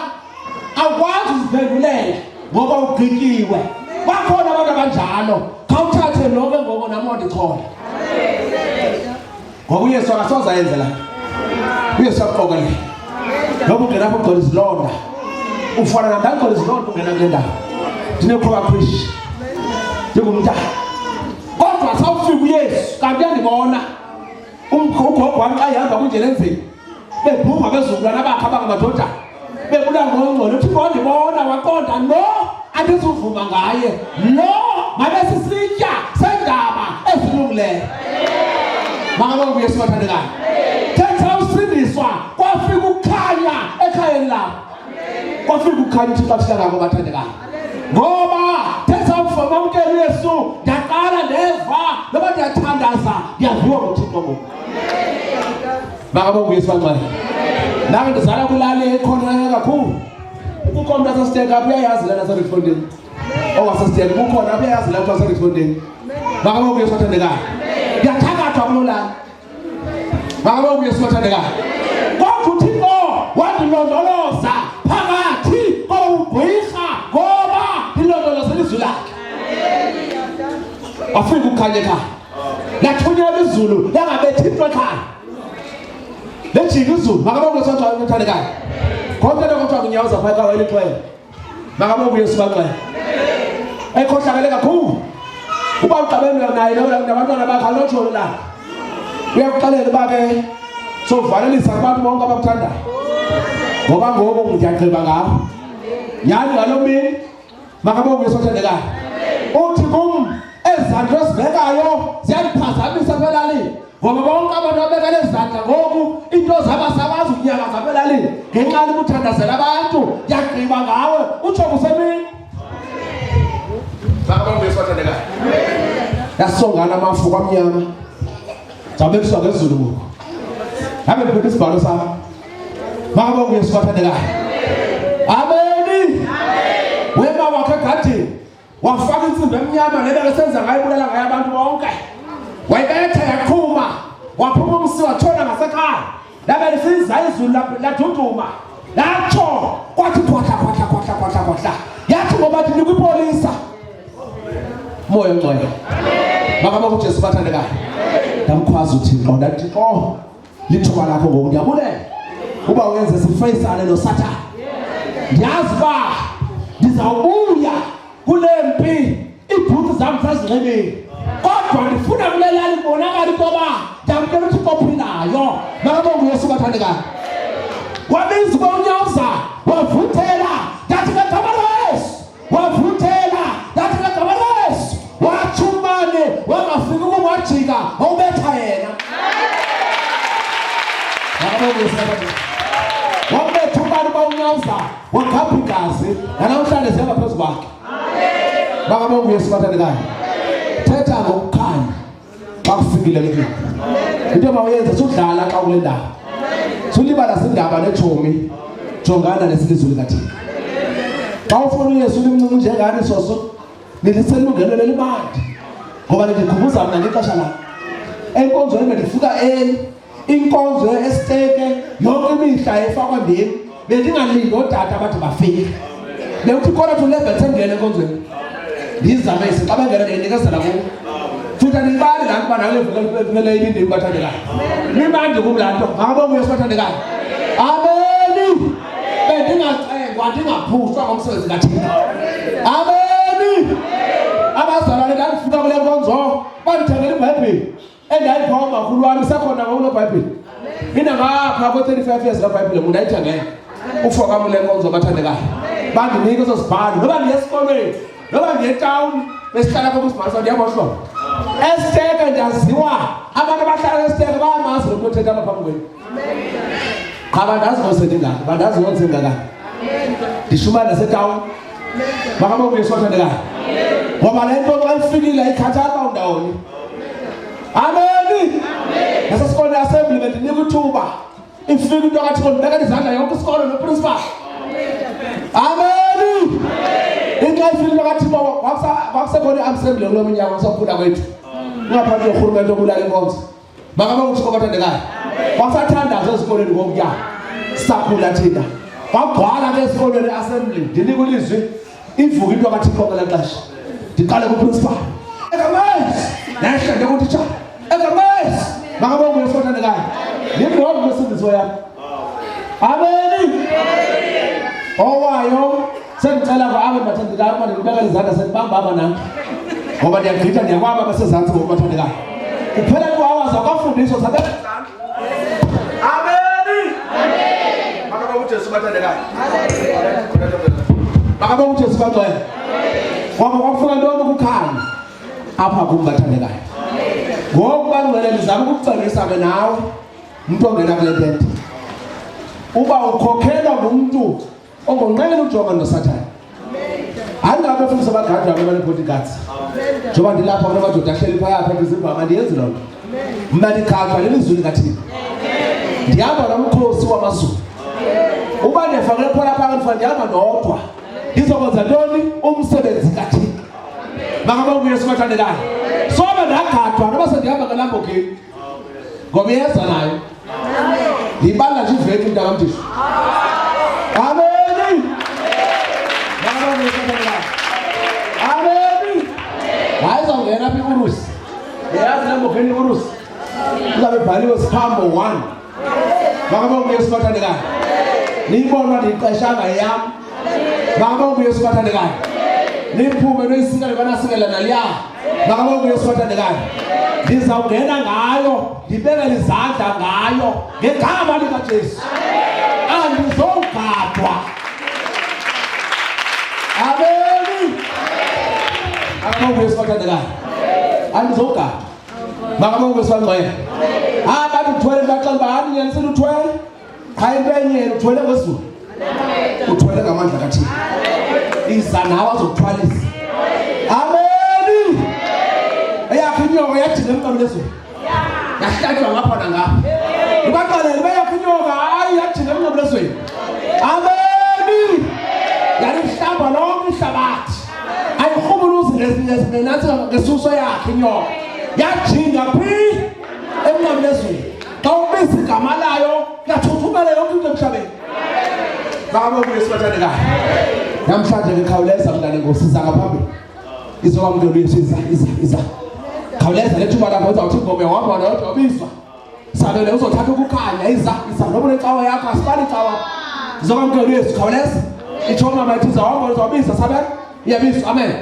akwazi ukuphendulela ngoba ugikiwe. Bakhona abantu abanjalo. Khawuthathe lonke ngoba namonde khona. Ngoba uYesu akasoza yenze la. uYesu aqokele. Ngoba ungena lapho ugcwele izilonda. Ufana nandagcwele izilonda ungena kule ndawo. Dinekhoba Kristu. Njengomntana. Kodwa sawufika uYesu kanti uyandibona. Ugogo wami xa ihamba kunje lenzeni. Bebhuma bezukulwana bakhe abangamadoda. Bebula ngongqondo uthi ngondibona waqonda no andizuvuma ngaye. No mabe sisitya sendaba ezilungileyo. Mangaba uYesu bathandekayo. Thetha usindiswa kwafika ukukhanya ekhayeni lakho. Kwafika ukukhanya uthi xa sihlala ngabo bathandekayo. Ngoba thetha ufama umkeli uYesu ndaqala ndeva noba ndiyathandaza ndiyaviwa nguThixo ngoku. Mangaba uYesu bancane. Nami ndizala kulali ekhona kakhulu. Kukho umuntu asesiteka uyayazi lana saseRietfontein. Owasesiteka kukhona uyayazi lana saseRietfontein. Mangaba uYesu bathandekayo. Ndiyathakathwa kulolani. Mangaba uYesu bathandekayo. Kodwa uThixo wandilondoloza phakathi kobugqirha ngoba ilondoloza ilizwi lakhe. Wafika ukukhanya ekhaya. Lathunyelwa izulu langabethi into ekhaya. Lejika izulu mangaba uYesu bathandekayo. Konke lokho kuthiwa kunyawoza phakathi kwawo elixhwele. Mangaba uYesu baxhwele. Ekhohlakele kakhulu. Uba uqabelwe naye nabantwana bakhe alotsholo la. Uyakuxelela uba ke sovalelisa abantu bonke abakuthandayo. Ngoba ngoku ngiyagqiba ngawo. Yani ngalo mini mangaba uYesu bathandekayo. Uthi kum ezandla ezibekayo ziyaliphazamisa elalini. Ngoba bonke abantu ababeka lezandla ngoku into zabasakazi unyaka zabelalini ngenxa yokuthandazela abantu yagqiba ngawe utsho kusemini. Mangaba uYesu bathandekayo. Yasongana amafu kwamnyama. Zabe kuswa ngezulu ngoku. Habe ngiphethe isibhalo sami. Mangaba uYesu bathandekayo. Amen. Wema wakhe egadini wafaka insimbi emnyama lebekesenza ngayo ibulala ngayo abantu bonke. Wayibetha yaqhuma waphuma umsi watshona ngasekhaya. Labe lisiza izulu laduduma. Latsho kwathi khwahla. Yathi ngoba thina kwipolisa. Moya ngcwele. Mangaba uJesu bathandekayo. Ndamkhwaza uThixo ndathixo lithuba lakho ngoku ndiyabulela. Uba wenze sifayisane noSathane. Ndiyazi ba ndizawubuya kule mpi ibhuti zami zazinxebeni. Kodwa ndifuna kulelali bonakala intoba ndamkela uThixo ophilayo. Mangaba uYesu bathandekayo. Wabiza unyawuza wavuthela ndathi ngegama laYesu. Wavuthela ndathi ngegama laYesu. Wathumane wangafika ukumwajika wawubetha yena. Mangaba uYesu bathandekayo. Wabetha ubani bawunyawuza wakhapha igazi namhlanje sihamba phezu kwakhe. Mangaba uYesu bathandekayo. Thetha ngokukhanya xa kufikile le ndlela. Into mawuyenza sudlala xa kule ndawo. Sulibala sindaba nechomi jongana nesilizwe likaThixo. Xa ufuna uYesu limncinci njengani soso niliselungelo lelimandi. Ngoba ndikhumbuza mina ngexesha la. Enkonzweni bendifika inkonzo esiteke yonke imihla efakwa ndini. Bendingalindi odata abathi bafike. Bekuthi khona to level 10 ngene enkonzweni. Ndizame xa bengena ndinikezela kubo. Futhi andibali la kuba nale vele ilindi bathandekayo. Nimandi kumlanto mangaba uYesu bathandekayo. Amen. Bendingacengwa ndingaphuthwa ngomsebenzi kaThixo. Amen. Abazalwane ndifika kule nkonzo bandithengela iBhayibhile endayiphawu makhulu wami sakhona ngolo Bhayibhile. Mina ngapha ko-35 years la Bhayibhile mundu ayithengela. Ufaka kule nkonzo bathandekayo. Bandinika ezo sibhalo noba ndiye esikolweni noba ndiye etawuni besihlala khona uSibhalisa ndiyabona hlobo esiteke ndaziwa abantu abahlala esiteke bayamazi lo muntu othetha apha phambi kwenu cha bandazi ngosendingaka bandazi ngosendingaka ndishuma nasetown makabe uyesothandekayo ngoba le nto xa ifikile ayikhathali uba undawoni ameni nasesikole assembly bendinika ithuba ifika into kathixo ndibekela izandla yonke isikolo noprincipal ameni into ifika into kathixo kwakusekhona i-assembly kulo minyaka kusakhula kwethu ngaphandle yorhulumente obulala inkonzo makabe uthixo bathandekayo kwasathandazo ezikolweni ngokunyaka sisakhula thina kwagcwala ke esikolweni assembly ndinika ulizwi ivuka into kathixo ngela xesha ndiqale kuprincipal egamesi nahlende kutitshala egamesi makabe uyesothandekayo ndimrongo kwesindiso yam ameni owayo sendicela kwa-abo bathandekayo uma ndikubekela izandla sendibamba apha nam ngoba ndiyagqitha ndiyakwaba basezantsi ngoku bathandekayo kuphela 2 hours akwafundiswa sabe ameni makabe ujesu bathandekayo makabe ujesu bagcwele ngoba kwafuna ntoni ukukhanya apha kum bathandekayo ngoku bangcwele ndizama ukukucebisa ke nawe umntu ongena kule tente uba ukhokhelwa ngumntu ongonqeni ujonga nosathane angabe efundisa abagadi wabo abanee-bodyguards njengoba ndilapha kunamadoda ahleli phaya apha ndiziva mandiyenzi loo nto mna ndikhathwa lelizwi likathixo ndihamba nomkhosi wamazulu uba ndifakele phola phaka ndifa ndihamba ndodwa ndizokwenza ntoni umsebenzi kathixo makabe uyesu bathandekayo soba ndagadwa noba sendihamba ngelambogeni ngoba iyeza nayo ndiyibala nje iveki mntakamdisho ameni makabe uyesu bathandekayo ameni hayi izawungena apha ikurusi yazi lambogeni ikurusi izabe ibhaliwe siphambo 1 makabe uyesu bathandekayo niyibonwa ndiyiqeshanga yam makabe uyesu bathandekayo niphume noyisika libanasikela naliya makabe uyesu bathandekayo ndizawungena ngayo ndibekele izandla ngayo ngegama likajesu andizogadwa ameni makabe uyesu bathandekayo andizogadwa makabe uyesu bangcwele abantu uthwele baxela uba andinyanisile uthwele cha into enye uthwele ngezulu uthwele ngamandla kathixo iza nawe azokuthwalisa ameni eyakho inyoka yajika emqameni ezulu yahlatywa ngapha nangapha ibaxelele beyakho inyoka hayi yajika emqameni ezulu ameni yalihlamba lonke ihlabathi ayirhubuluzi nenansi ngesuso yakhe inyoka yajinga phi emqameni ezulu xa ubisa igama layo yathuthumela yonke into emhlabeni makabe uyesu bathandekayo namhlanje ngikhawuleza mntana Nkosi siza ngaphambili izokwamukela uyesu iza khawuleza lethuba lakho uzawuthi ingoma uhamba nodwa ubizwa sabele uzothatha ukukhanya iza noba unecawa yakho asibali icawa izokwamukela uyesu khawuleza itsho mama ithi izawuhamba uzawubiza sabele iyabizwa amen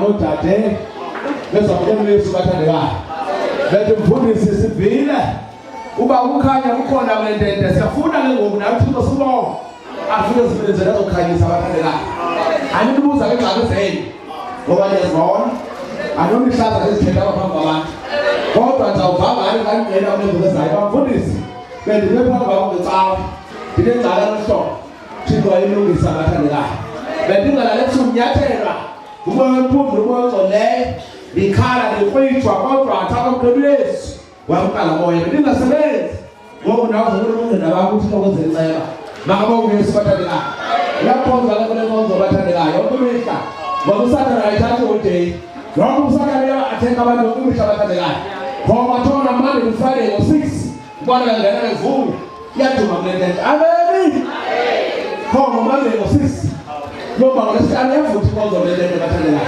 nodade bezamukela uyesu bathandekayo bethi mfundisi sivile uba ukukhanya kukhona kule ntente siyafuna ke ngoku nawe uthixo sibonge afike zibenzele azokhanyisa abathandekayo andibuza ke ngxaki zenu ngoba ndiyazibona anonihlaza ezithetha apha phambi kwabantu kodwa ndizawuvanga ngayo ngangena unezilezayo bamfundisi bendime phambi kwakho ngecawa ndinengxaki nohlobo thixo wayilungisa abathandekayo Bedinga la lesu nyatera. Umoya mpundu umoya ngcole. Likhala likwithwa kodwa athatha umkhebezo. Wamqala moya bedinga sebenza. Ngoku nawo uNkulunkulu nabantu uthi okwenza inceba. Makabonge isibathandela. Uyakhonza le nkonzo bathandelayo. Umhla. Ngoba uSathane ayithathe uday. Lokho uSathane athenga abantu umhla bathandelayo. Ngoba thona Monday to Friday ngo6. Ubona ngena ngevungu. Iyaduma kulento. Amen. Khona Monday ngo6. Ngoba ngesihlanu yavuthi inkonzo lento bathandelayo.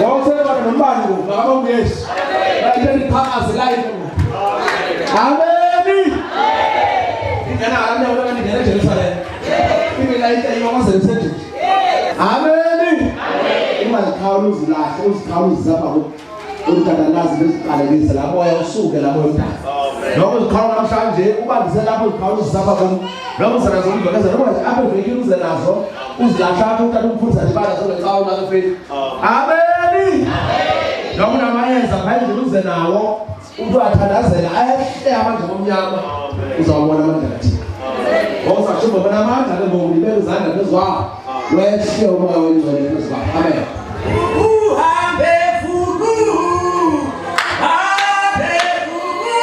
Wawuseba nombani ngoku makabonge Yesu. Bayitheni iphakazi live. Amen. Ngena alanya ubona ngene Jerusalem. Imilayita iyomaze isethi. Amen. Imali khawula uzilahle uzikhawuliza lapha umntanazi beziqalekise la moya usuke la moya umntana. Lokho uzikhawula namhlanje ubandise lapho uzikhawuliza lapha kum. Lokho uzana zomdokeza noma nje apha evekini uze nazo uzilahla apha utata umfundisa ibala zolecawa makafeni. Amen. Lokho namayenza phanje uze nawo umuntu athandazela ayehle amandla omnyama uzawubona amandla kathi. Uzashuba bona amandla ke ngoku libeka izandla phezulu. Wehle umoya wengcwele phezulu. Amen. Uhambe fuku. Hambe fuku.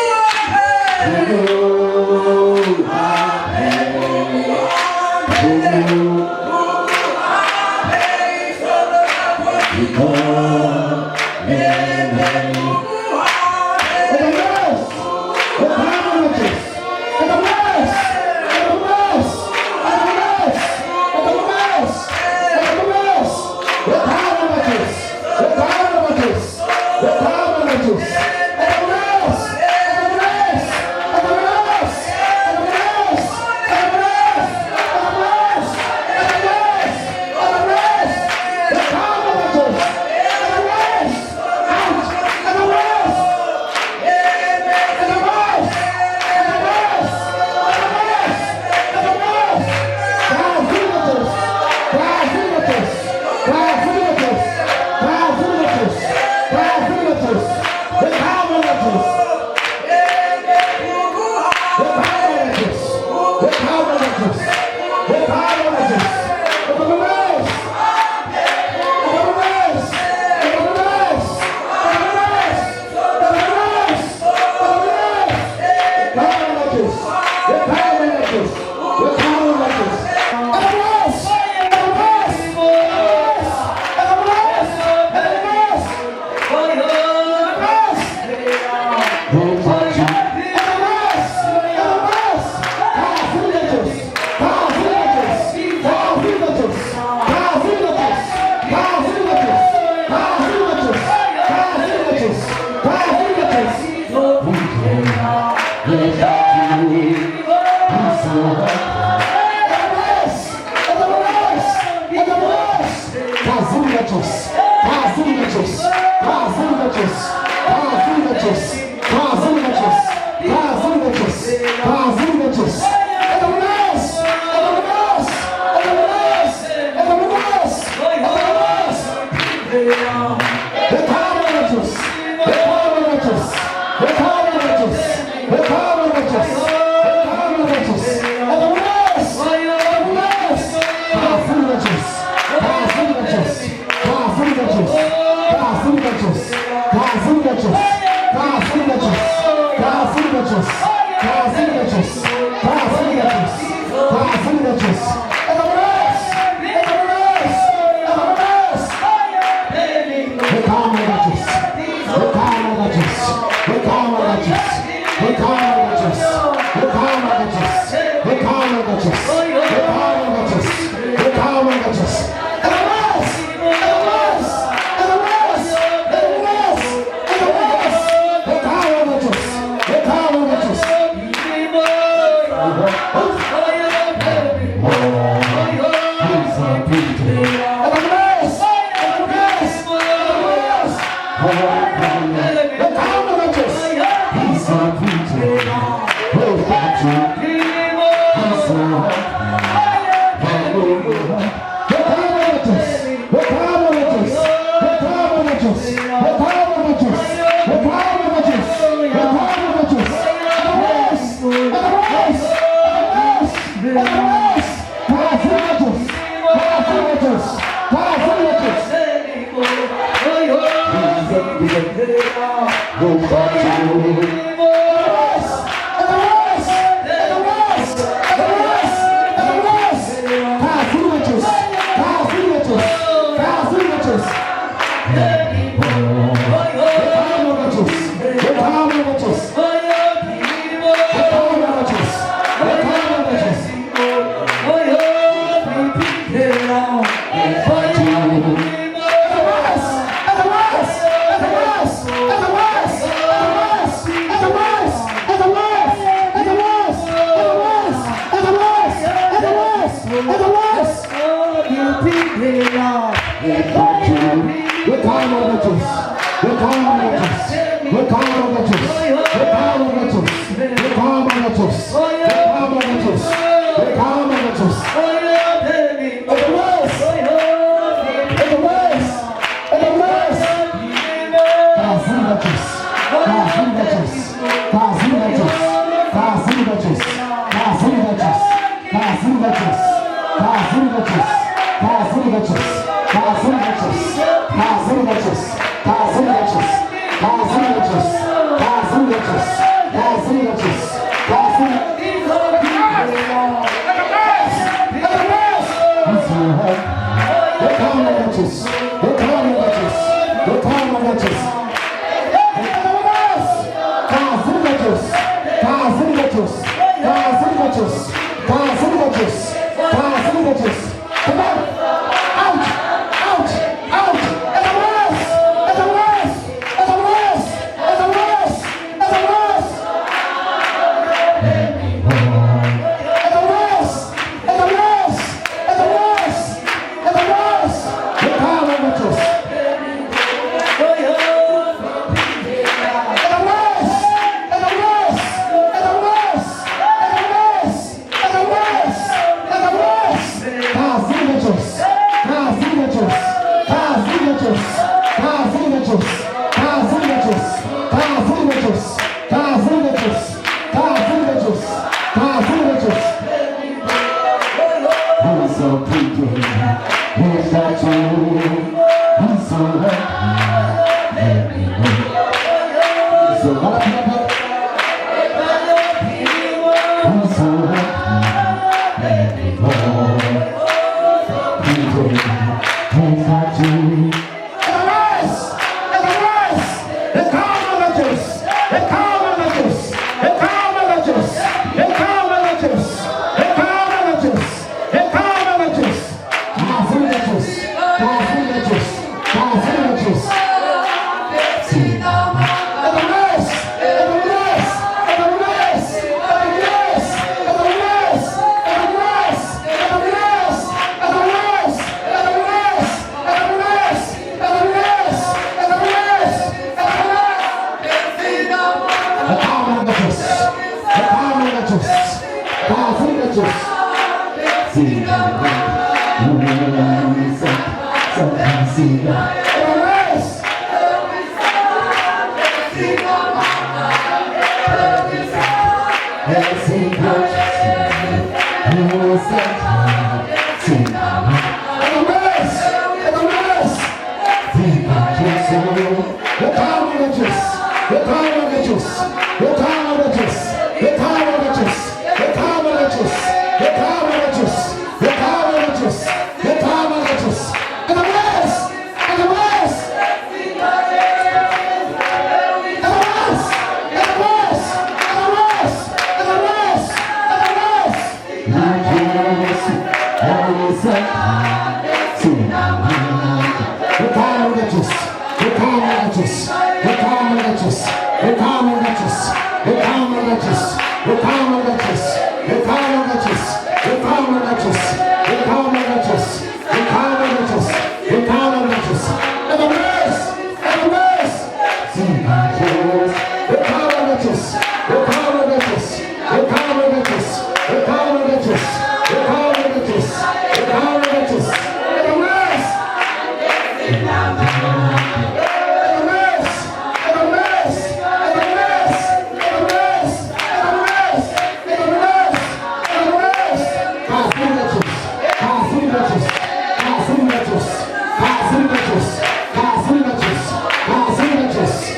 Yes.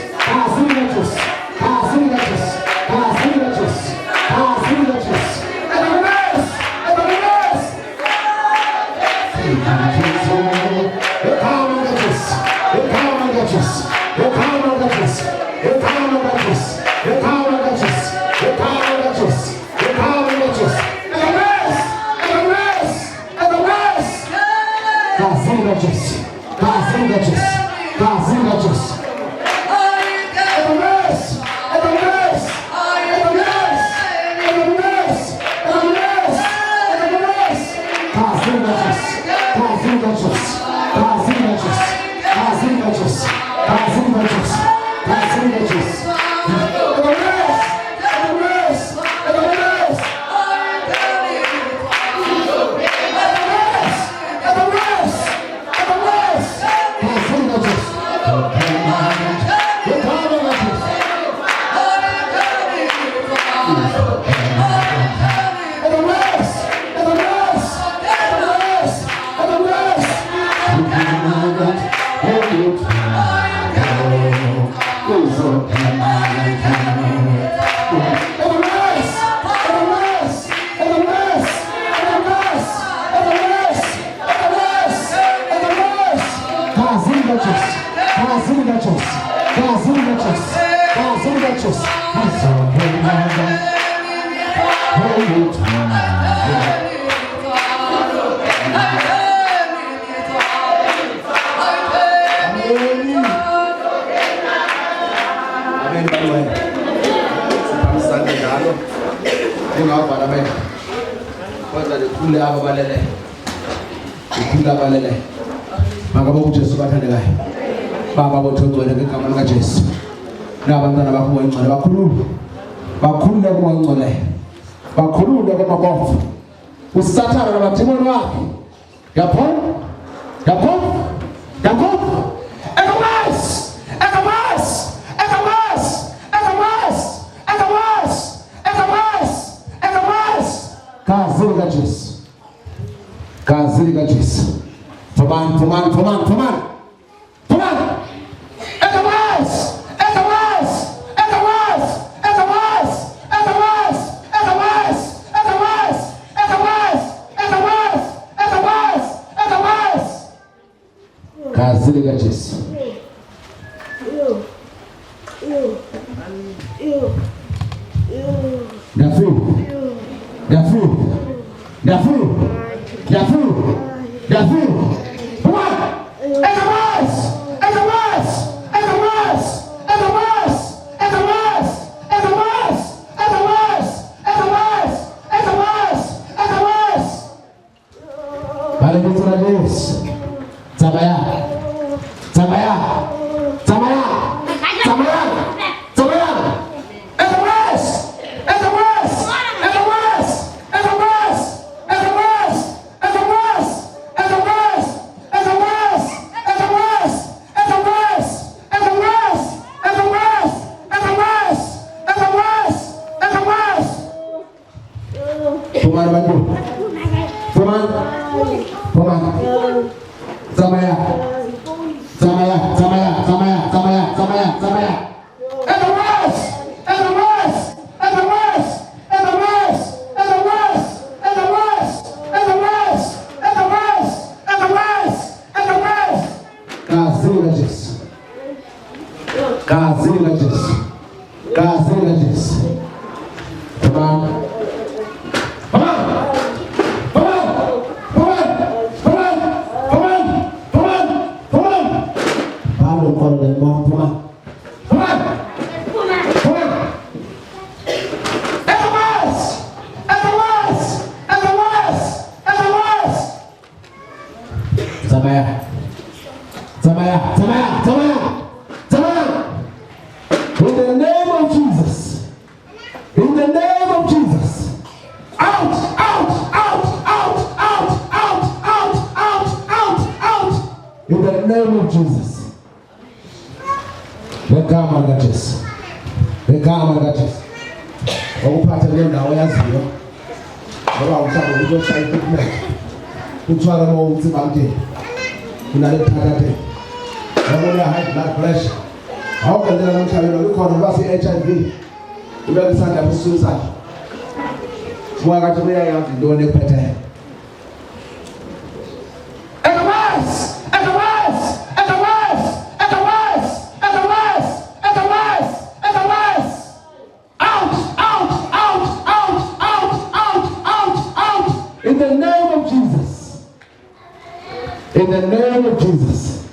In the name name of Jesus.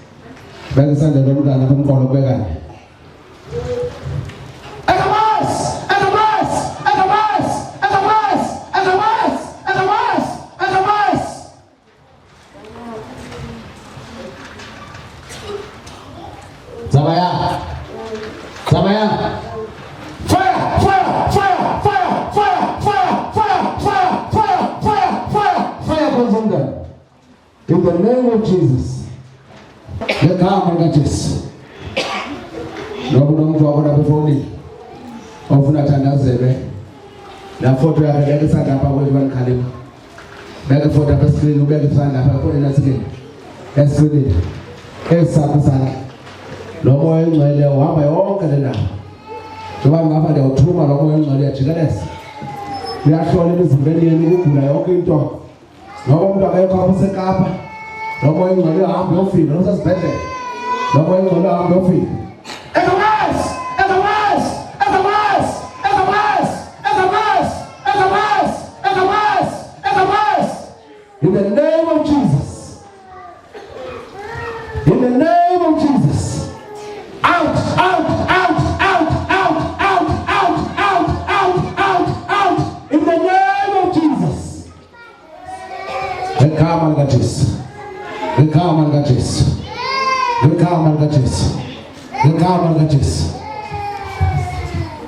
Beka sandla lomntana bomqolo bekani. Zamaya. Fire. Consume them. In the name of Jesus. Let come and Jesus. No one to before me. Often at another. Now, for to have a stand up with one caliber. Better for the screen, who better stand up for the screen. Let's do it. It's Sana. No more in my little one by all calendar. So I'm up at the Otuma, no more in my little chickens. We actually is very good. I okay talk. No one to ever come to Kappa. No more in my little arm, no feet, no suspected. No more in my little arm, no feet. And the worst! In the name of Jesus. In the name of Jesus. Out. In the name of Jesus. We come and get this.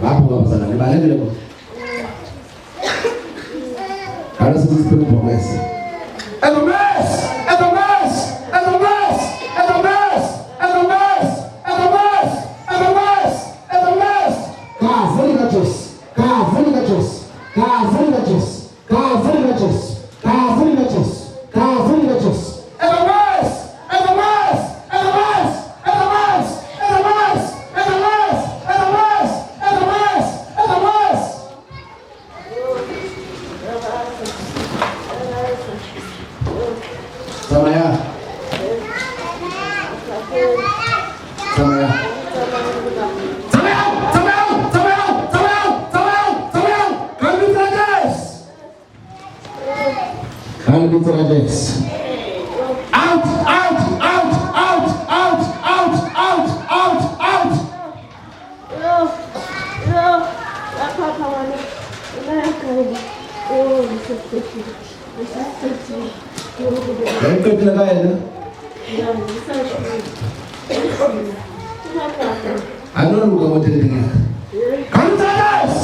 Babu sana ni balele leo. Ara sisi sipe progress. And the mess. I don't know what to do. Come to us!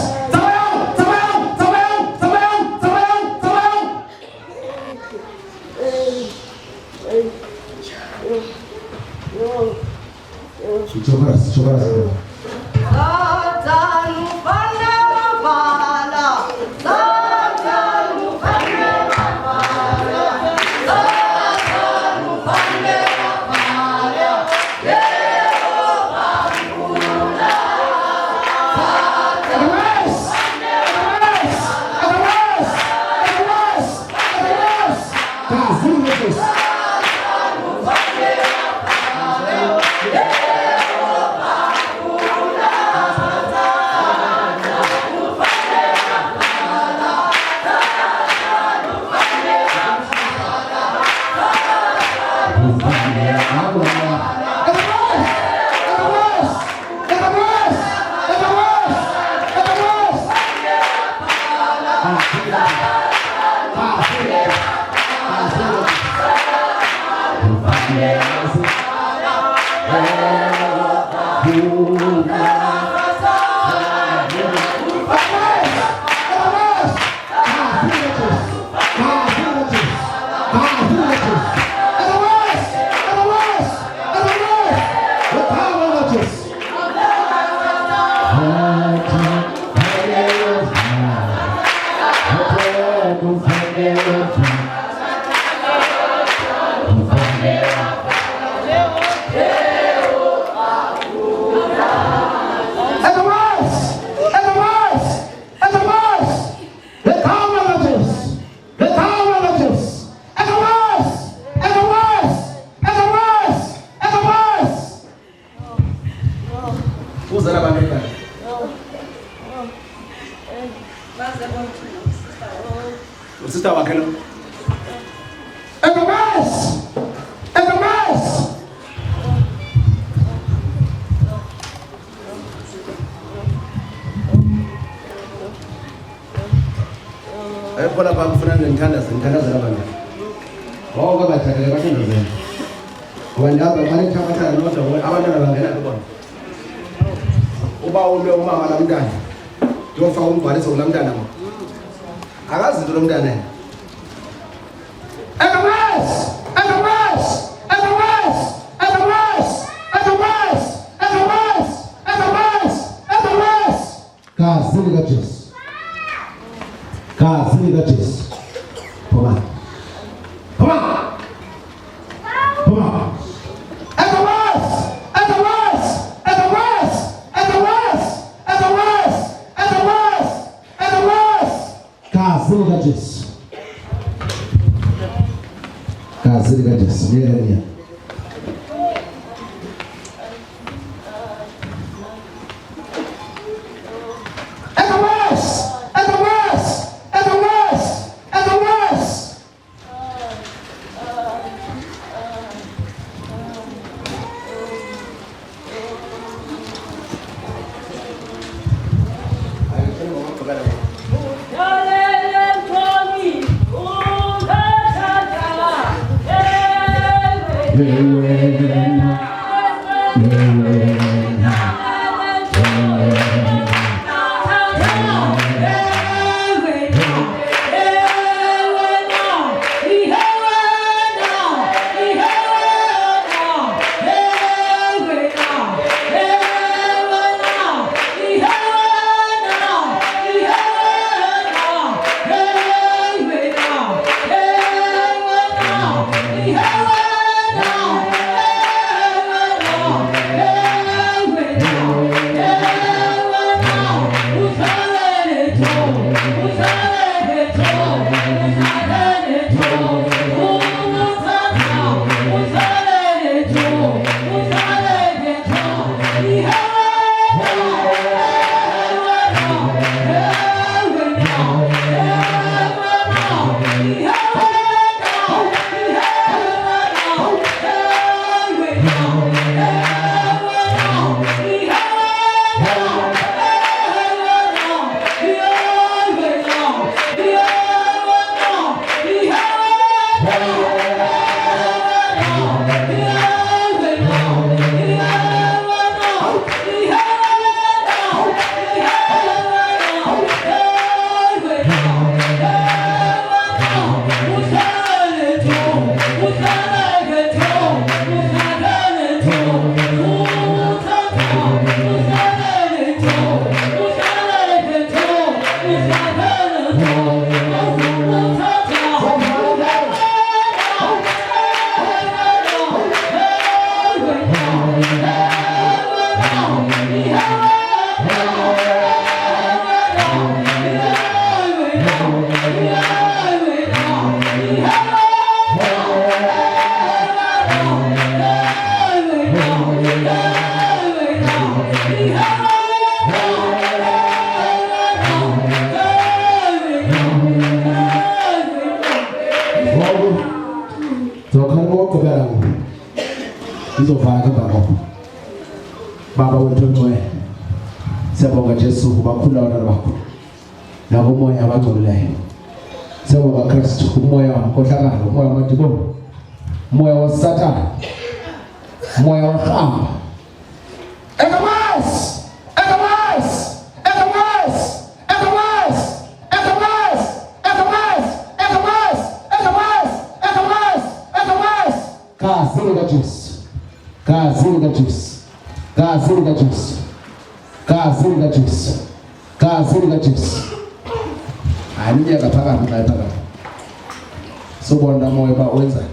Sister Wakelo. And the mess. ngithandazela abantu. Bonke bathathele bathandazela. Wena bale thabatha nodwa abantwana bangena kubona. Uba ulwe umama lamntana. Uyofaka umbhaliso kulamntana mo. Akazi into lomntana yena. Kazini ka Jesu. Kazini ka Jesu. Poma. Poma. Poma. And the worst. And the worst. And the worst. And the worst. And the worst. And the worst. And the worst. Kazini ka Jesu. Kazini ka Jesu. Mira. Baba wethu ngcwele siyabonga Jesu kubakhula abantwana bakho nakumoya abangcolileyo siyabonga Kristu umoya wakhohlakala umoya wamadibono umoya waSathane umoya wahamba Kazini ka Jesu. Aninya kaphakathi la phakathi. Sobona moya ba wenza.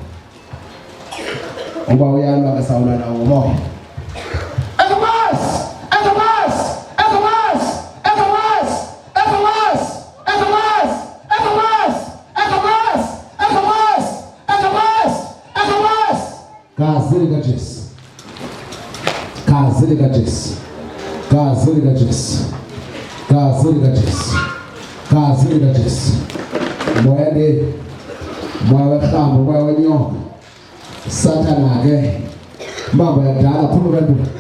Uba uyalwa kasawula na umoya. Kazini ka Jesu. Kazini ka Jesu. Kazini ka Jesu. Kazini ka Jesu. Kazini ka Jesu. Moya de moya wahamba moya wenyoka. Sathane ke mambo yakudala phuma kanti.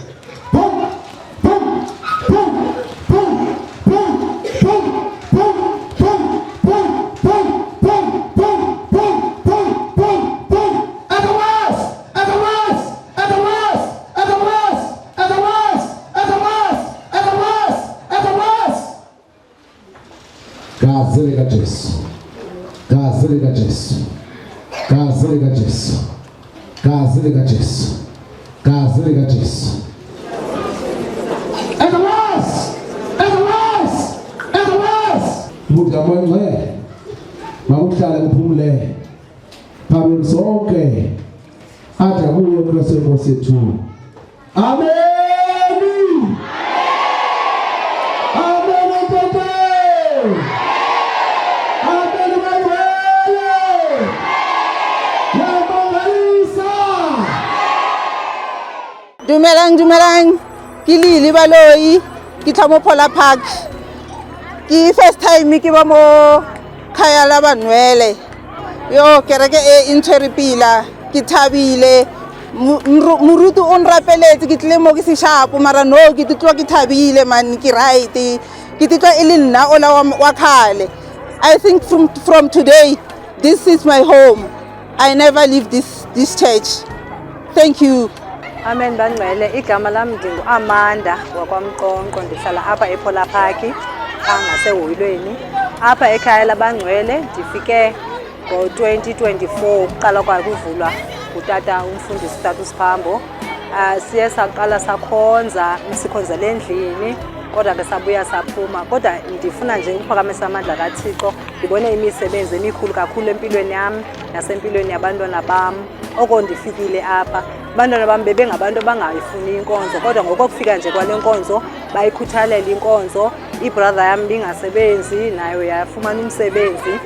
Gazi likaJesu. Gazi likaJesu. Gazi likaJesu. Gazi likaJesu. Gazi likaJesu. Egalas! Egalas! Egalas! Buti amangcwele. Makuhlale kuphumule. Phambi sonke. Athi akuye uKristu Inkosi yethu. Amen. Dumelang, ke Lili Baloi, ke tla mo Pola Park. Ke first time ke ba mo khaya la banwele. Yo kereke e interpila, ke thabile. Murutu on rapeletse ke tle mo ke se sharp mara no ke titwa ke thabile man ke right. Ke titwa e le nna ola wa khale. I think from today this is my home. I never leave this church. Thank you. Amen bangcwele, igama lami ndingu Amanda wakwamqonqo, ndihlala apha ePola Park ngaseHoyilweni. Apha ekhaya labangcwele ndifike ngo-2024 kuqala kwakuvulwa utata umfundisi uTata uSiphambo. Siye saqala sikhonzela endlini kodwa ke sabuya saphuma. Kodwa ndifuna nje ukuphakamisa amandla kaThixo. Ndibone imisebenzi emikhulu kakhulu empilweni yami nasempilweni yabantwana bam. Oko ndifikile apha abantwana bami bebengabantu abangayifuni inkonzo, kodwa ngokufika nje kwale nkonzo bayikhuthalela inkonzo. Ibrother yami bingasebenzi nayo yafumana umsebenzi.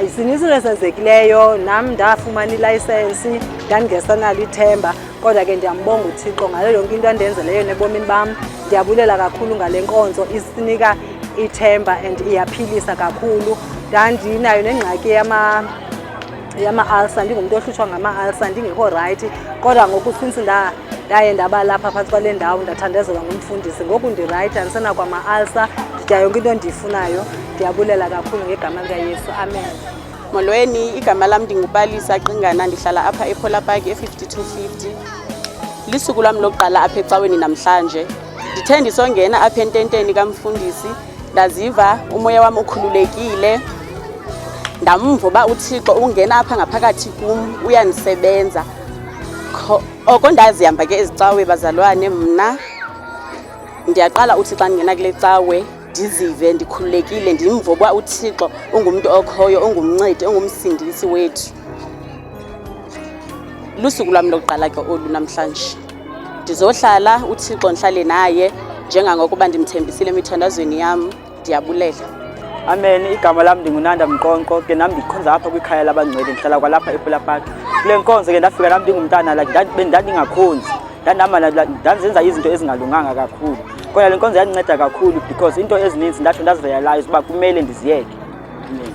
Izininzi ezenzekileyo, nami ndafumana ilayisensi, ndandingesanalo ithemba, kodwa ke ndiyambonga uThixo ngale yonke into andenzeleyo nebomini bam. Ndiyabulela kakhulu ngale nkonzo, isinika ithemba and iyaphilisa kakhulu. Ndandinayo nengxaki yama-ulcer, ndingumuntu ohlutshwa ngama-ulcer, ndingekho right, kodwa ngoku since ndaye ndaba lapha phantsi kwale ndawo ndathandazelwa ngumfundisi, ngoku ndi-right, andisenakwa ama-ulcer, ndidya yonke into endiyifunayo. Ndiyabulela kakhulu ngegama likaYesu, amen. Molweni, igama lam ndinguPalisa Qingana, ndihlala apha ePola Park e-5250. Lisuku lwam lokuqala apha ecaweni namhlanje. Ndithe ndisongena apha ententeni kamfundisi, ndaziva umoya wam ukhululekile. Ndamva uba uThixo ungena apha ngaphakathi kum uyandisebenza. Oko ndazihamba ke ezicawe bazalwane, mna ndiyaqala uthi xa ndingena kule cawe ndizive ndikhululekile, ndimva uba uThixo ungumntu okhoyo, ungumncedi, ungumsindisi wethu. Lusuku lwam lokuqala ke olu namhlanje. Ndizohlala uThixo ndihlale naye njengangokuba ndimthembisile emithandazweni yam. Ndiyabulela. Amen. Igama lami ndinguNanda Mqonqo, ke nami ndikhonza apha kwikhaya labangcwele, ndihlala kwalapha ePola Park. Kule nkonzo ke ndafika nami ndingumntana ndandingakhonzi, ndanzenza izinto ezingalunganga kakhulu, kodwa le nkonzo yandinceda kakhulu because into ezininzi ndatsho ndazirealize uba kumele ndiziyeke. Amen.